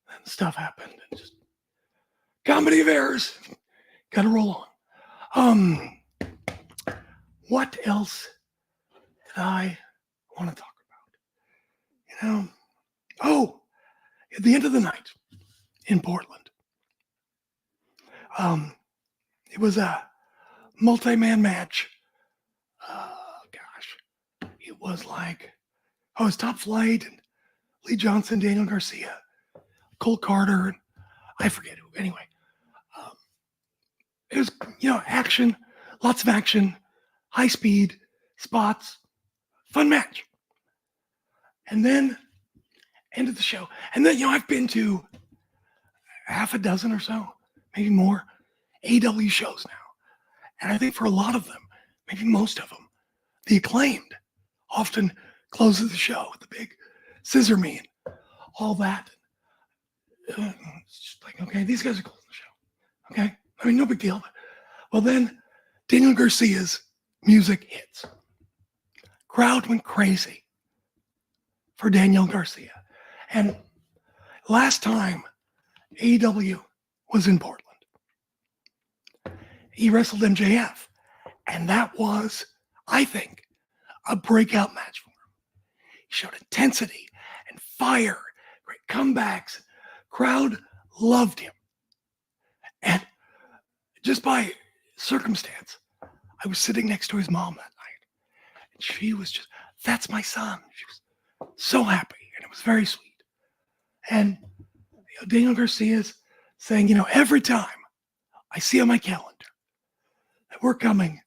Then stuff happened and just comedy of errors. Got to roll on. What else did I want to talk about? At the end of the night in Portland, it was a multi-man match. It was like, it's Top Flight and Lee Johnson, Daniel Garcia, Cole Carter, and I forget who. Anyway, it was, action, lots of action, high speed, spots, fun match. And then ended the show. And then, I've been to half a dozen or so, maybe more, AW shows now. And I think for a lot of them, maybe most of them, the Acclaimed often closes the show with the big scissor me and all that. It's just like, okay, these guys are closing the show. Okay? I mean, no big deal. Well, then Daniel Garcia's music hits. Crowd went crazy for Daniel Garcia. And last time AEW was in Portland, he wrestled MJF. And that was, I think, a breakout match for him. He showed intensity and fire, great comebacks. Crowd loved him. And just by circumstance, I was sitting next to his mom that night. And she was just, that's my son. She was so happy. And it was very sweet. And Daniel Garcia's saying, every time I see on my calendar that we're coming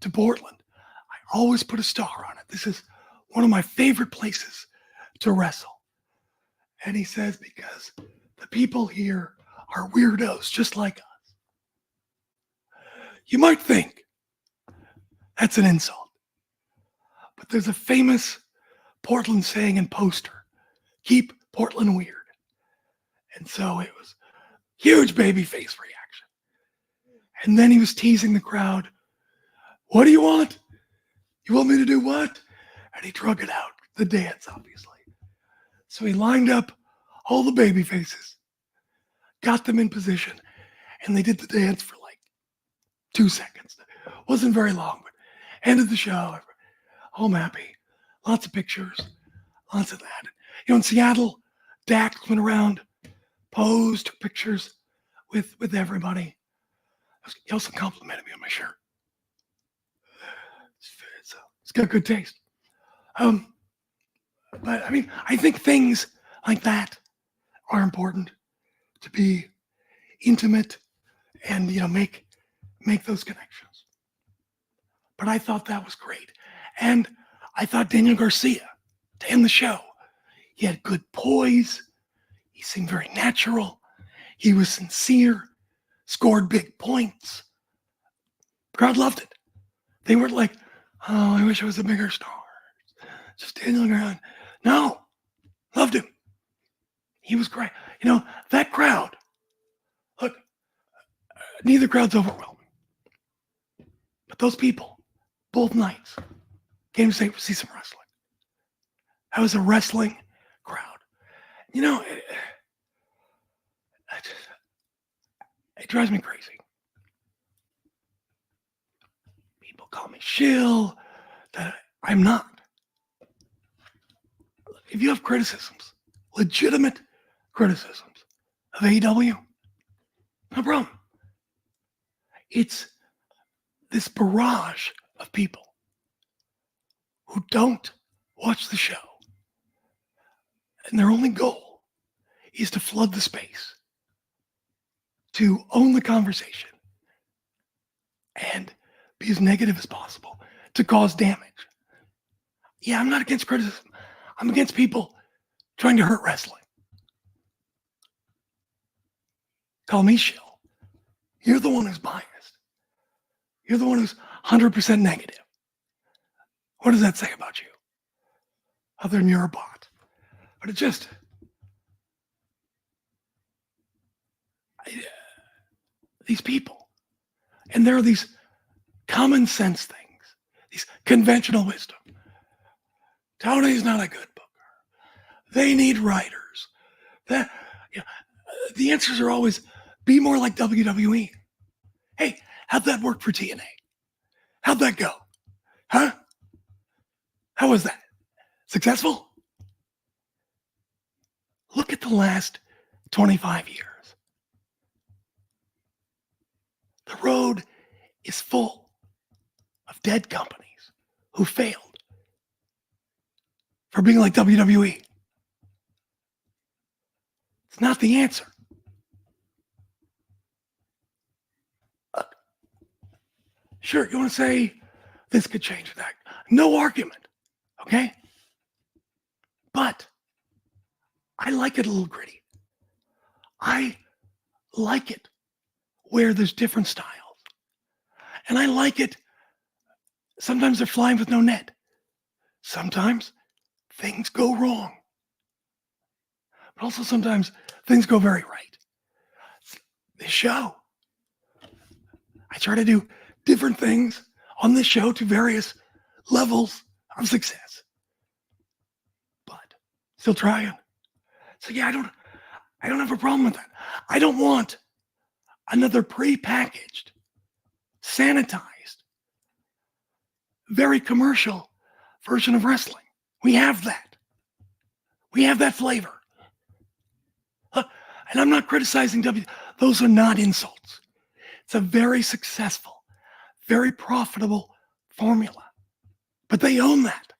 to Portland, I always put a star on it. This is one of my favorite places to wrestle. And he says, because the people here are weirdos just like us. You might think that's an insult, but there's a famous Portland saying and poster, keep Portland weird. And so it was huge babyface reaction. And then he was teasing the crowd. What do you want? You want me to do what? And he drug it out, the dance, obviously. So he lined up all the baby faces, got them in position, and they did the dance for like 2 seconds. Wasn't very long, but ended the show. Home happy. Lots of pictures, lots of that. In Seattle, Dax went around, posed, took pictures with everybody. He also complimented me on my shirt. It's got good taste. But I mean, I think things like that are important to be intimate and make those connections. But I thought that was great. And I thought Daniel Garcia, to end the show, he had good poise. He seemed very natural. He was sincere, scored big points. The crowd loved it. They weren't like, oh, I wish I was a bigger star. Just Daniel Garcia. No, loved him. He was great. You know, that crowd, look, neither crowd's overwhelming. But those people, both nights, came to see some wrestling. That was a wrestling crowd. You know, it drives me crazy. People call me shill, that I'm not. If you have criticisms, legitimate criticisms of AEW, no problem. It's this barrage of people who don't watch the show, and their only goal is to flood the space, to own the conversation, and be as negative as possible to cause damage. Yeah, I'm not against criticism. I'm against people trying to hurt wrestling. Call me shill. You're the one who's biased. You're the one who's 100% negative. What does that say about you? Other than you're a bot. But it just... these people. And there are these common sense things. These conventional wisdom. Tony's not a good booker. They need writers. The answers are always be more like WWE. Hey, how'd that work for TNA? How'd that go? Huh? How was that? Successful? Look at the last 25 years. The road is full of dead companies who failed for being like WWE. It's not the answer. Sure, you want to say this could change that. No argument, okay? But I like it a little gritty. I like it where there's different styles. And I like it. Sometimes they're flying with no net. Sometimes things go wrong. But also sometimes things go very right. This show, I try to do different things on this show to various levels of success. But still trying. So yeah, I don't have a problem with that. I don't want another prepackaged, sanitized, very commercial version of wrestling. We have that. We have that flavor. And I'm not criticizing W. Those are not insults. It's a very successful, very profitable formula. But they own that.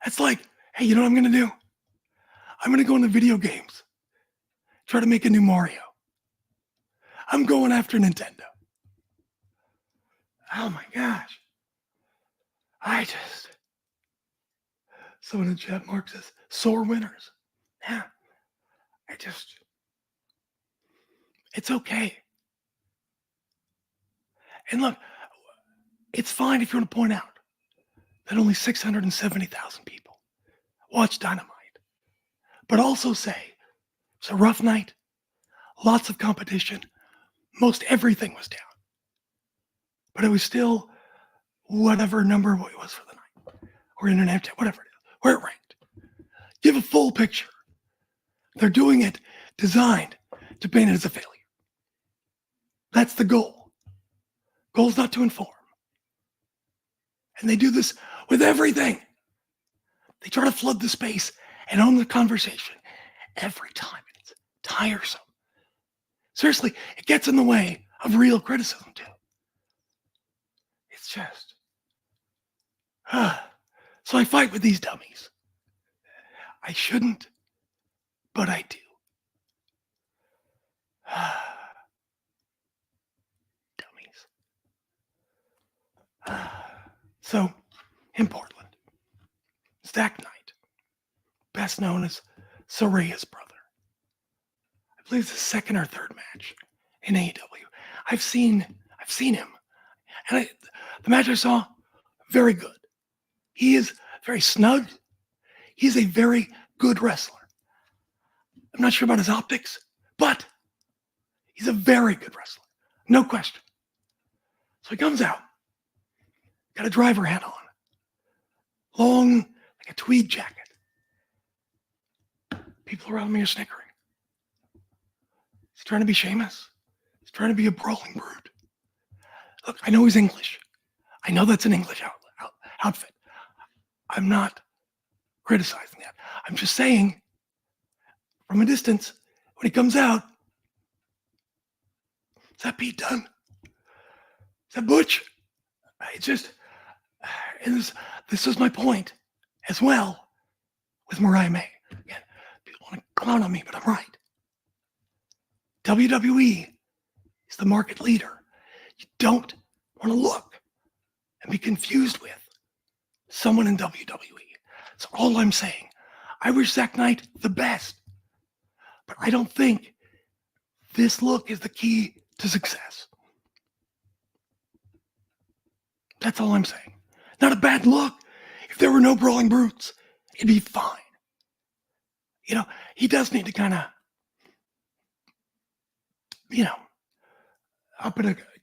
It's like, hey, you know what I'm going to do? I'm going to go into video games. Try to make a new Mario. I'm going after Nintendo. Oh my gosh. Someone in the chat mark says, sore winners. Yeah. It's okay. And look, it's fine if you want to point out that only 670,000 people watch Dynamite. But also say, it's a rough night, lots of competition, most everything was down. But it was still whatever number it was for the night, or internet, whatever it is, where it ranked. Give a full picture. They're doing it designed to paint it as a failure. That's the goal. Goal's not to inform. And they do this with everything. They try to flood the space and own the conversation every time. It's tiresome. Seriously, it gets in the way of real criticism too. It's just... So I fight with these dummies. I shouldn't, but I do. Dummies. So, in Portland, Zach Knight, best known as Soraya's brother. I believe it's the second or third match in AEW. I've seen him, and the match I saw, very good. He is very snug. He's a very good wrestler. I'm not sure about his optics, but he's a very good wrestler. No question. So he comes out, got a driver hat on, long, like a tweed jacket. People around me are snickering. He's trying to be Sheamus. He's trying to be a brawling brute. Look, I know he's English. I know that's an English outfit. I'm not criticizing that. I'm just saying, from a distance, when he comes out, is that Pete Dunne? Is that Butch? It's just, and this is my point as well with Mariah May. Again, people want to clown on me, but I'm right. WWE is the market leader. You don't want to look and be confused with someone in WWE. That's all I'm saying. I wish Zack Knight the best, but I don't think this look is the key to success. That's all I'm saying. Not a bad look. If there were no brawling brutes, it'd be fine. You know, he does need to kind of, you know,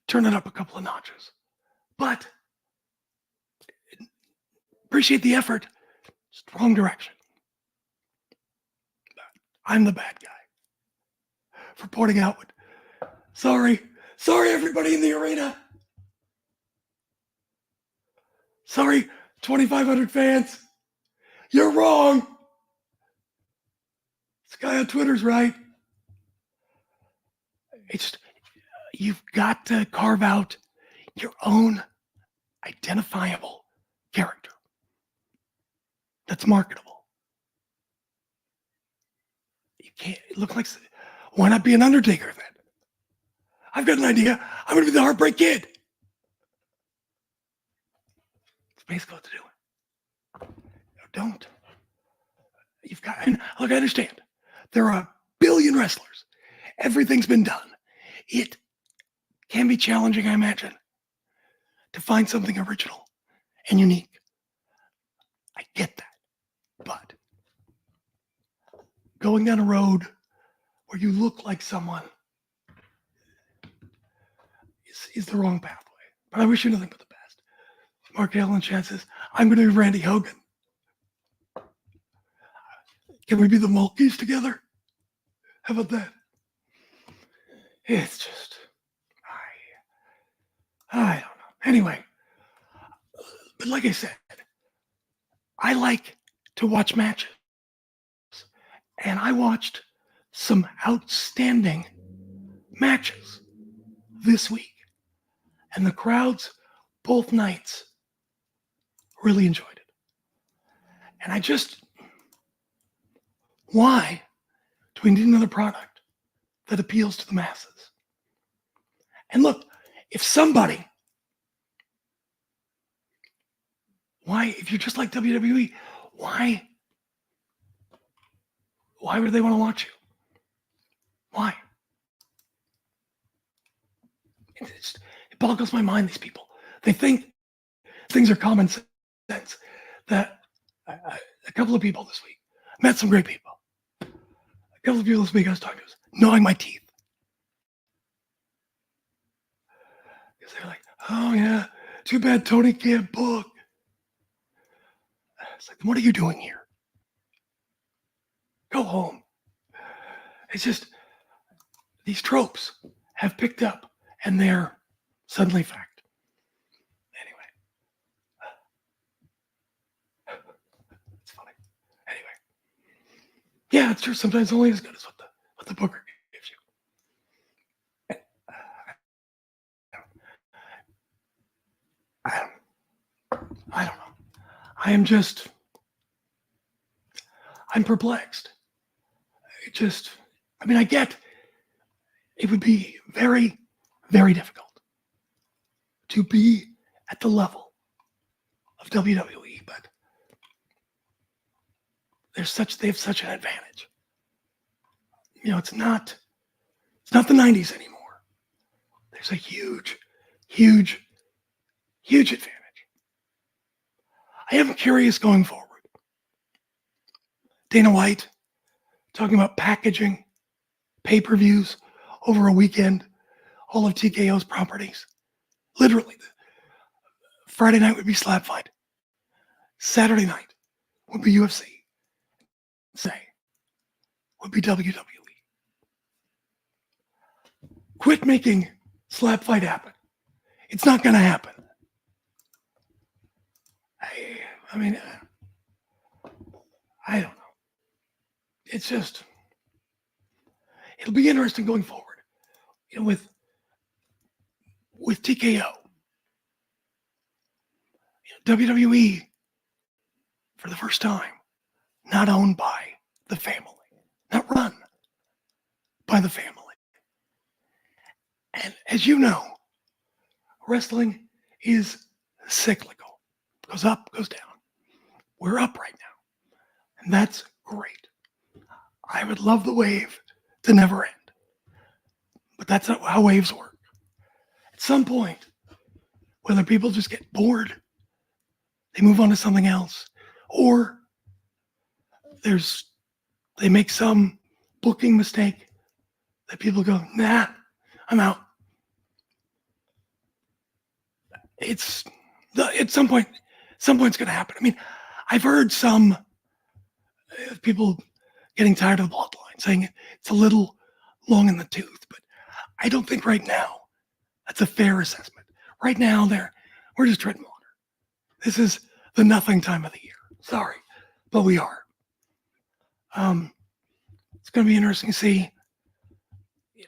turn it up a couple of notches. But appreciate the effort. Just wrong direction. I'm the bad guy for pointing out what. Sorry, everybody in the arena. Sorry, 2,500 fans. You're wrong. This guy on Twitter's right. You've got to carve out your own identifiable character that's marketable. You can't, it looks like, why not be an Undertaker then? I've got an idea. I'm going to be the Heartbreak Kid. It's basically what to do. Don't. You've got, and look, I understand. There are a billion wrestlers. Everything's been done. It can be challenging, I imagine, to find something original and unique. I get that. But going down a road where you look like someone is the wrong pathway. But I wish you nothing but the best. Mark Allen Chan says, I'm going to be Randy Hogan. Can we be the Mulkeys together? How about that? It's just, I don't know. Anyway, but like I said, I like to watch matches. And I watched some outstanding matches this week. And the crowds, both nights, really enjoyed it. And why do we need another product that appeals to the masses? And look, if you're just like WWE, why would they want to watch you? Why? It boggles my mind, these people. They think things are common sense. That a couple of people this week, met some great people. A couple of people this week I was talking to was gnawing my teeth. Because they're like, oh yeah, too bad Tony can't book. It's like, what are you doing here? Go home. It's just, these tropes have picked up and they're suddenly fact. Anyway. It's funny. Anyway. Yeah, it's true. Sometimes only as good as what the booker gives you. I don't know. I'm perplexed. I get it would be very, very difficult to be at the level of WWE, but they have such an advantage. You know, it's not the 90s anymore. There's a huge, huge, huge advantage. I am curious going forward. Dana White talking about packaging pay-per-views over a weekend, all of TKO's properties. Literally, Friday night would be Slap Fight. Saturday night would be UFC. Say would be WWE. Quit making Slap Fight happen. It's not going to happen. I mean, I don't know. It's just, it'll be interesting going forward. You know, with TKO, WWE, for the first time, not owned by the family, not run by the family. And as you know, wrestling is cyclical. Goes up, goes down. We're up right now. And that's great. I would love the wave to never end. But that's not how waves work. At some point, whether people just get bored, they move on to something else, or they make some booking mistake that people go, nah, I'm out. At some point it's going to happen. I mean, I've heard some people getting tired of the bloodline, saying it's a little long in the tooth, but I don't think right now that's a fair assessment. Right now, we're just treading water. This is the nothing time of the year. Sorry, but we are. It's going to be interesting to see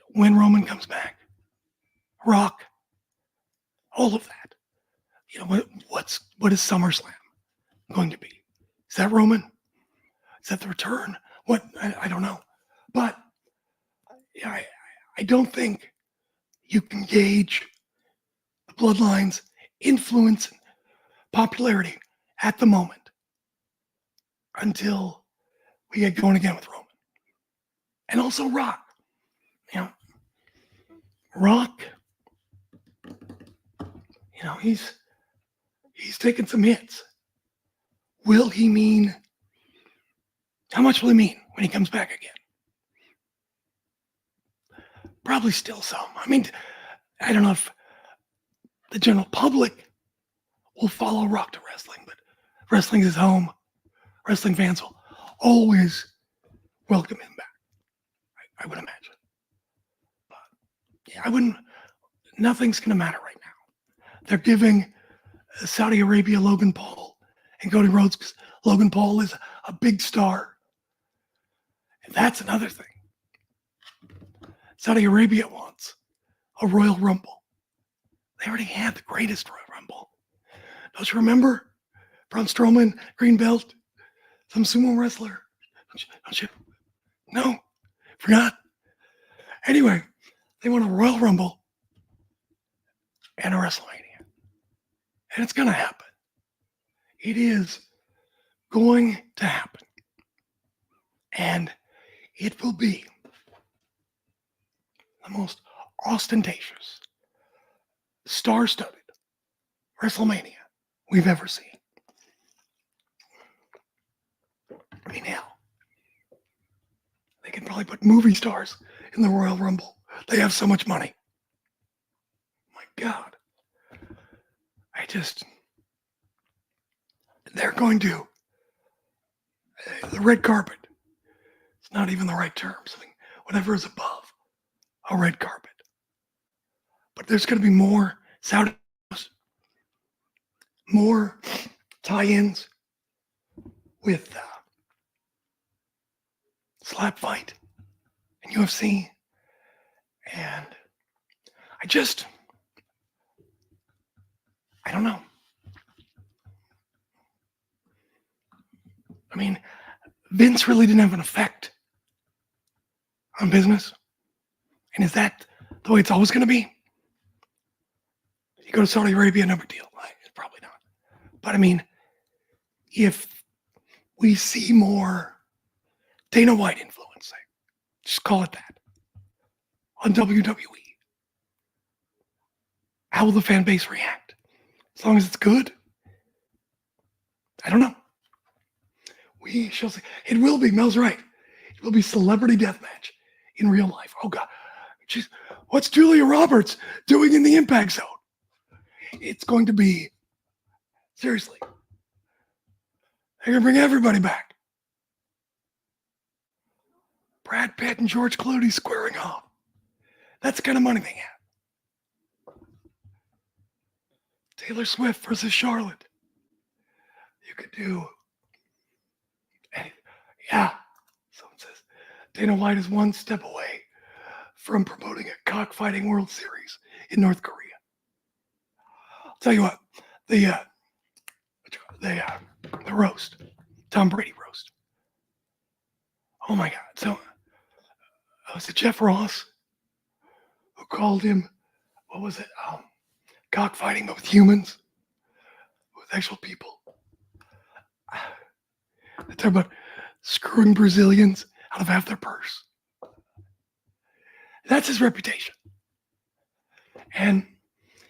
when Roman comes back. Rock, all of that. What is SummerSlam going to be? Is that Roman? Is that the return? What? I don't know. But I don't think you can gauge the bloodline's influence and popularity at the moment until we get going again with Roman. And also Rock. Rock, he's taken some hits. How much will he mean when he comes back again? Probably still some. I mean, I don't know if the general public will follow Rock to wrestling, but wrestling is his home. Wrestling fans will always welcome him back. I would imagine. But yeah, nothing's going to matter right now. They're giving Saudi Arabia Logan Paul and Cody Rhodes because Logan Paul is a big star. And that's another thing. Saudi Arabia wants a Royal Rumble. They already had the greatest Royal Rumble. Don't you remember? Braun Strowman, green belt, some sumo wrestler. Don't you? No, forgot. Anyway, they want a Royal Rumble and a WrestleMania. And it's going to happen. It is going to happen. And it will be the most ostentatious, star-studded WrestleMania we've ever seen. I mean, hell, they can probably put movie stars in the Royal Rumble. They have so much money. My God. They're going to, the red carpet, it's not even the right term, something, whatever is above a red carpet. But there's going to be more Saudi, more tie-ins with Slap Fight and UFC. And I don't know. I mean, Vince really didn't have an effect on business. And is that the way it's always going to be? You go to Saudi Arabia, no big deal. Probably not. But I mean, if we see more Dana White influence, say, just call it that, on WWE, how will the fan base react? As long as it's good? I don't know. We shall see. It will be, Mel's right. It will be celebrity deathmatch in real life. Oh, God. Jeez. What's Julia Roberts doing in the Impact Zone? It's going to be, seriously, they're going to bring everybody back. Brad Pitt and George Clooney squaring off. That's the kind of money they have. Taylor Swift versus Charlotte. You could do, yeah. Someone says Dana White is one step away from promoting a cockfighting World Series in North Korea. I'll tell you what, the roast, Tom Brady roast. Oh my God! So was it Jeff Ross who called him? What was it? Cockfighting, but with humans, with actual people. They talk about screwing Brazilians out of half their purse. That's his reputation. And,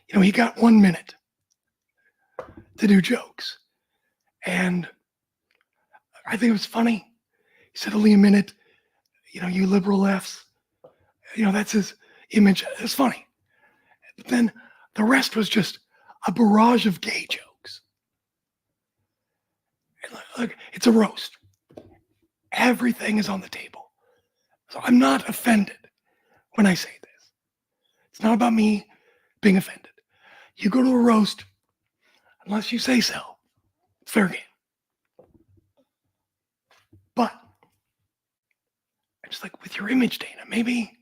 he got 1 minute to do jokes. And I think it was funny. He said only a minute, you liberal Fs. That's his image. It's funny. But then the rest was just a barrage of gay jokes. And look, it's a roast. Everything is on the table. So I'm not offended when I say this. It's not about me being offended. You go to a roast, unless you say so, it's fair game. But I'm just like, with your image, Dana, maybe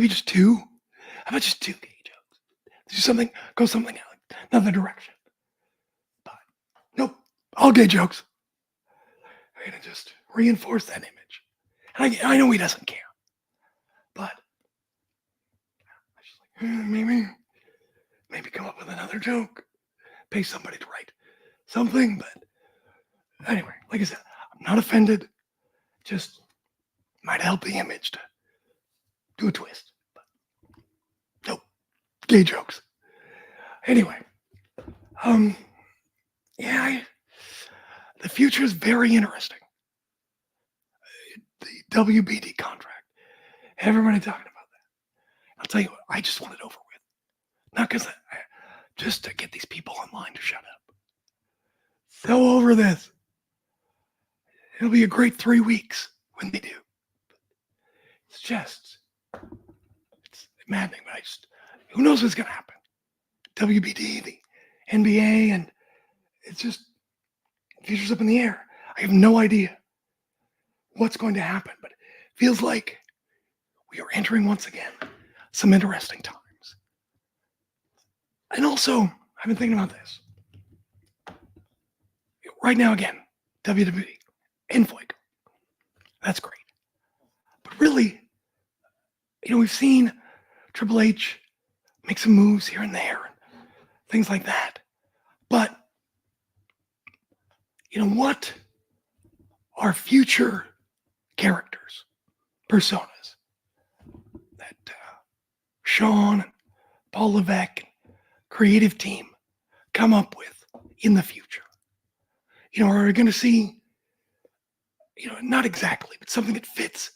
just two. How about just two gay jokes? Do something, go something else, another direction. But nope, all gay jokes. I'm gonna just reinforce that image. And I know he doesn't care, but I'm just like, maybe come up with another joke, pay somebody to write something. But anyway, like I said, I'm not offended. Just might help the image to do a twist. But nope, gay jokes. Anyway, the future is very interesting. The WBD contract. Everybody talking about that. I'll tell you what, I just want it over with. Not because just to get these people online to shut up. So over this. It'll be a great 3 weeks when they do. It's maddening, but who knows what's going to happen? WBD, the NBA, and it's just, the future's up in the air. I have no idea what's going to happen, but it feels like we are entering once again some interesting times. And also, I've been thinking about this. Right now, again, WWE, Inflict. That's great. But really, we've seen Triple H make some moves here and there, and things like that. But, what are future characters, personas that Sean and Paul Levesque and creative team come up with in the future? Are we going to see, not exactly, but something that fits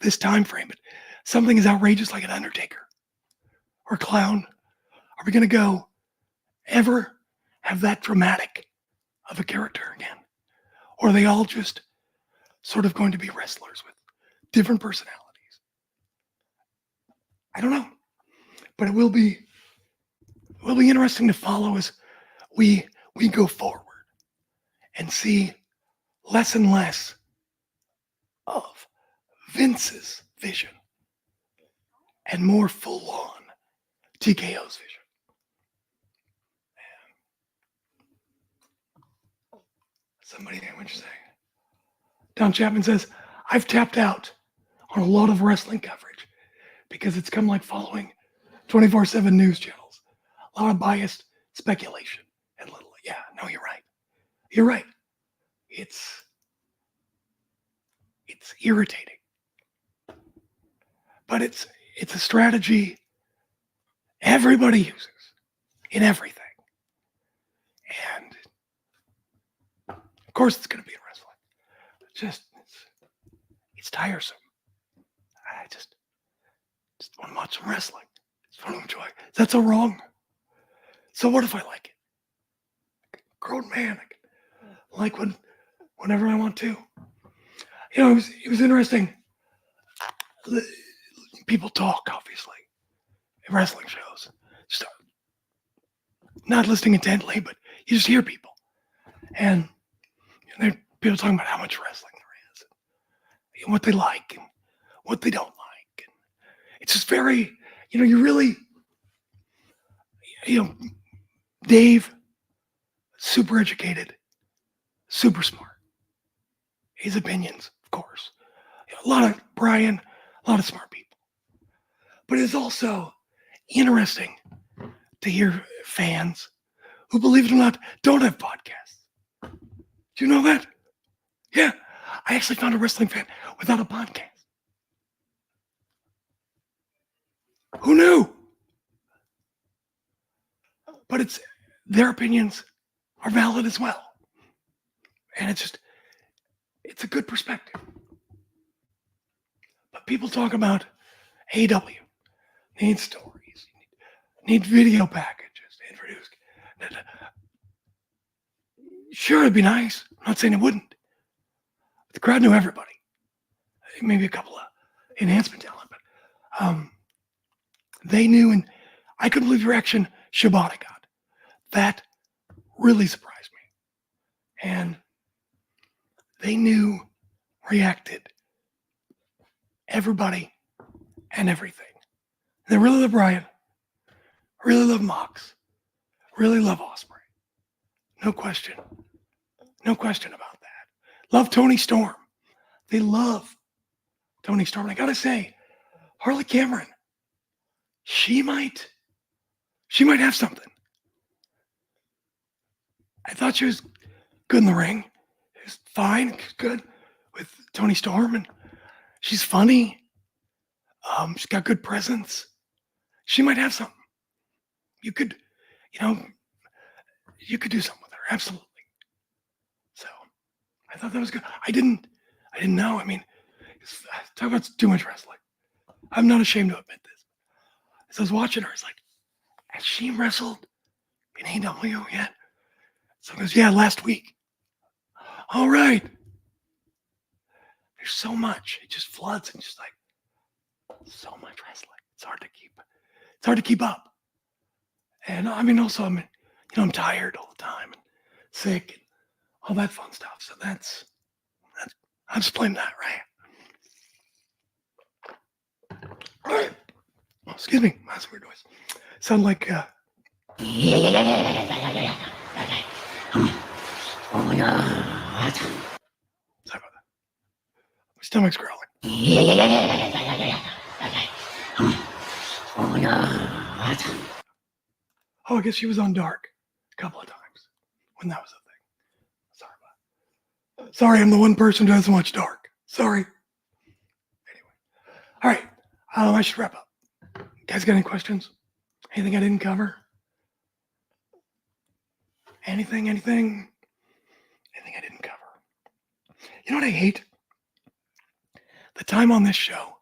this time frame, but something as outrageous like an Undertaker or Clown? Are we going to ever have that dramatic of a character again? Or are they all just sort of going to be wrestlers with different personalities? I don't know, but it will be interesting to follow as we go forward and see less and less of Vince's vision and more full-on TKO's vision. Somebody, what'd you say? Don Chapman says, I've tapped out on a lot of wrestling coverage because it's come like following 24/7 news channels. A lot of biased speculation and little, no, you're right. You're right. It's irritating. But it's a strategy everybody uses in everything. And of course it's going to be in wrestling. it's tiresome. I just want to watch some wrestling. Just want to enjoy. That's so wrong. So what if I like it? Grown man, I can like whenever I want to. It was interesting. People talk, obviously, at wrestling shows. Just not listening intently, but you just hear people. And there are people talking about how much wrestling there is, and what they like, and what they don't like. And it's just very, you really, Dave, super educated, super smart. His opinions, of course. A lot of Brian, a lot of smart people. But it's also interesting to hear fans who, believe it or not, don't have podcasts. Do you know that? Yeah. I actually found a wrestling fan without a podcast. Who knew? But their opinions are valid as well. And it's a good perspective. But people talk about AW, need stories, need video packages to introduce. Sure, it'd be nice. I'm not saying it wouldn't. But the crowd knew everybody. Maybe a couple of enhancement talent, but they knew, and I couldn't believe the reaction Shibata got. That really surprised me. And they knew, reacted, everybody and everything. They really love Brian, really love Mox, really love Osprey. No question. No question about that. Love Tony Storm. They love Tony Storm. And I gotta say, Harley Cameron, she might have something. I thought she was good in the ring. She was fine, good with Tony Storm, and she's funny. She's got good presence. She might have something. You could do something with her, absolutely. So I thought that was good. I didn't know. I mean, talk about too much wrestling. I'm not ashamed to admit this. As I was watching her, it's like, has she wrestled in AW yet? So he goes, yeah, last week. All right. There's so much. It just floods and just like so much wrestling. It's hard to keep up. And I mean, also, I'm tired all the time and sick and all that fun stuff. So that's I'm just playing that, right? All right. Oh, excuse me. That's a weird noise. Sound like sorry about that. My stomach's growling. Oh, I guess she was on Dark a couple of times when that was a thing. Sorry about it. Sorry, I'm the one person who doesn't watch Dark. Sorry. Anyway. All right. I should wrap up. You guys got any questions? Anything I didn't cover? Anything I didn't cover? You know what I hate? The time on this show,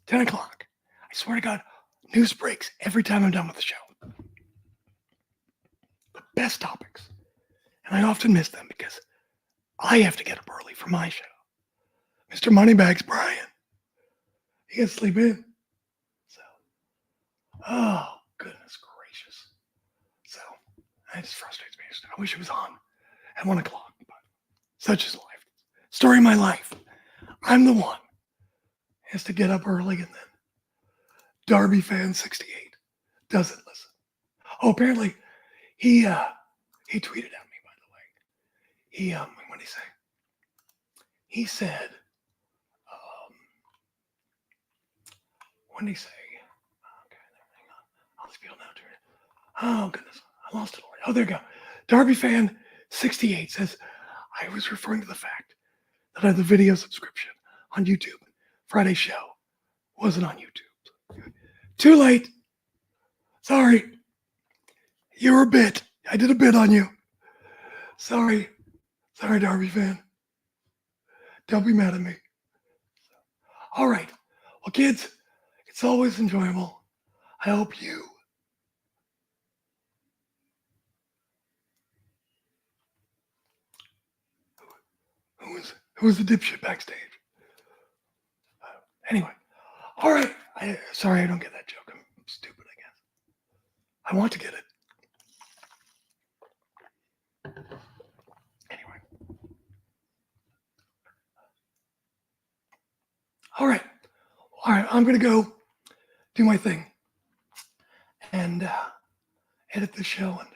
10 o'clock. I swear to God, news breaks every time I'm done with the show. The best topics. And I often miss them because I have to get up early for my show. Mr. Moneybags Brian. He can sleep in. So, oh, goodness gracious. So, that just frustrates me. I wish it was on at 1 o'clock, but such is life. Story of my life. I'm the one who has to get up early, and then Darby fan 68 doesn't listen. Oh, apparently he tweeted at me, by the way. What did he say? He said, what did he say? Okay, hang on. I'll just be on now. Oh, goodness. I lost it already. Oh, there you go. Darby fan 68 says, I was referring to the fact that I had the video subscription on YouTube. Friday's show wasn't on YouTube. Too late. Sorry. You were a bit. I did a bit on you. Sorry. Sorry, Darby fan. Don't be mad at me. All right. Well, kids, it's always enjoyable. I hope you. Who's the dipshit backstage? Anyway. All right. Sorry, I don't get that joke. I'm stupid, I guess. I want to get it. Anyway. All right. I'm going to go do my thing and edit the show and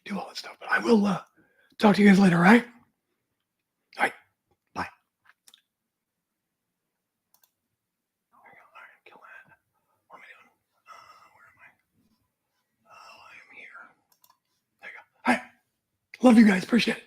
do all that stuff. But I will talk to you guys later, all right? All right. Bye. There we go. All right. Kill that. What am I doing? Where am I? Oh, I am here. There you go. All right. Love you guys. Appreciate it.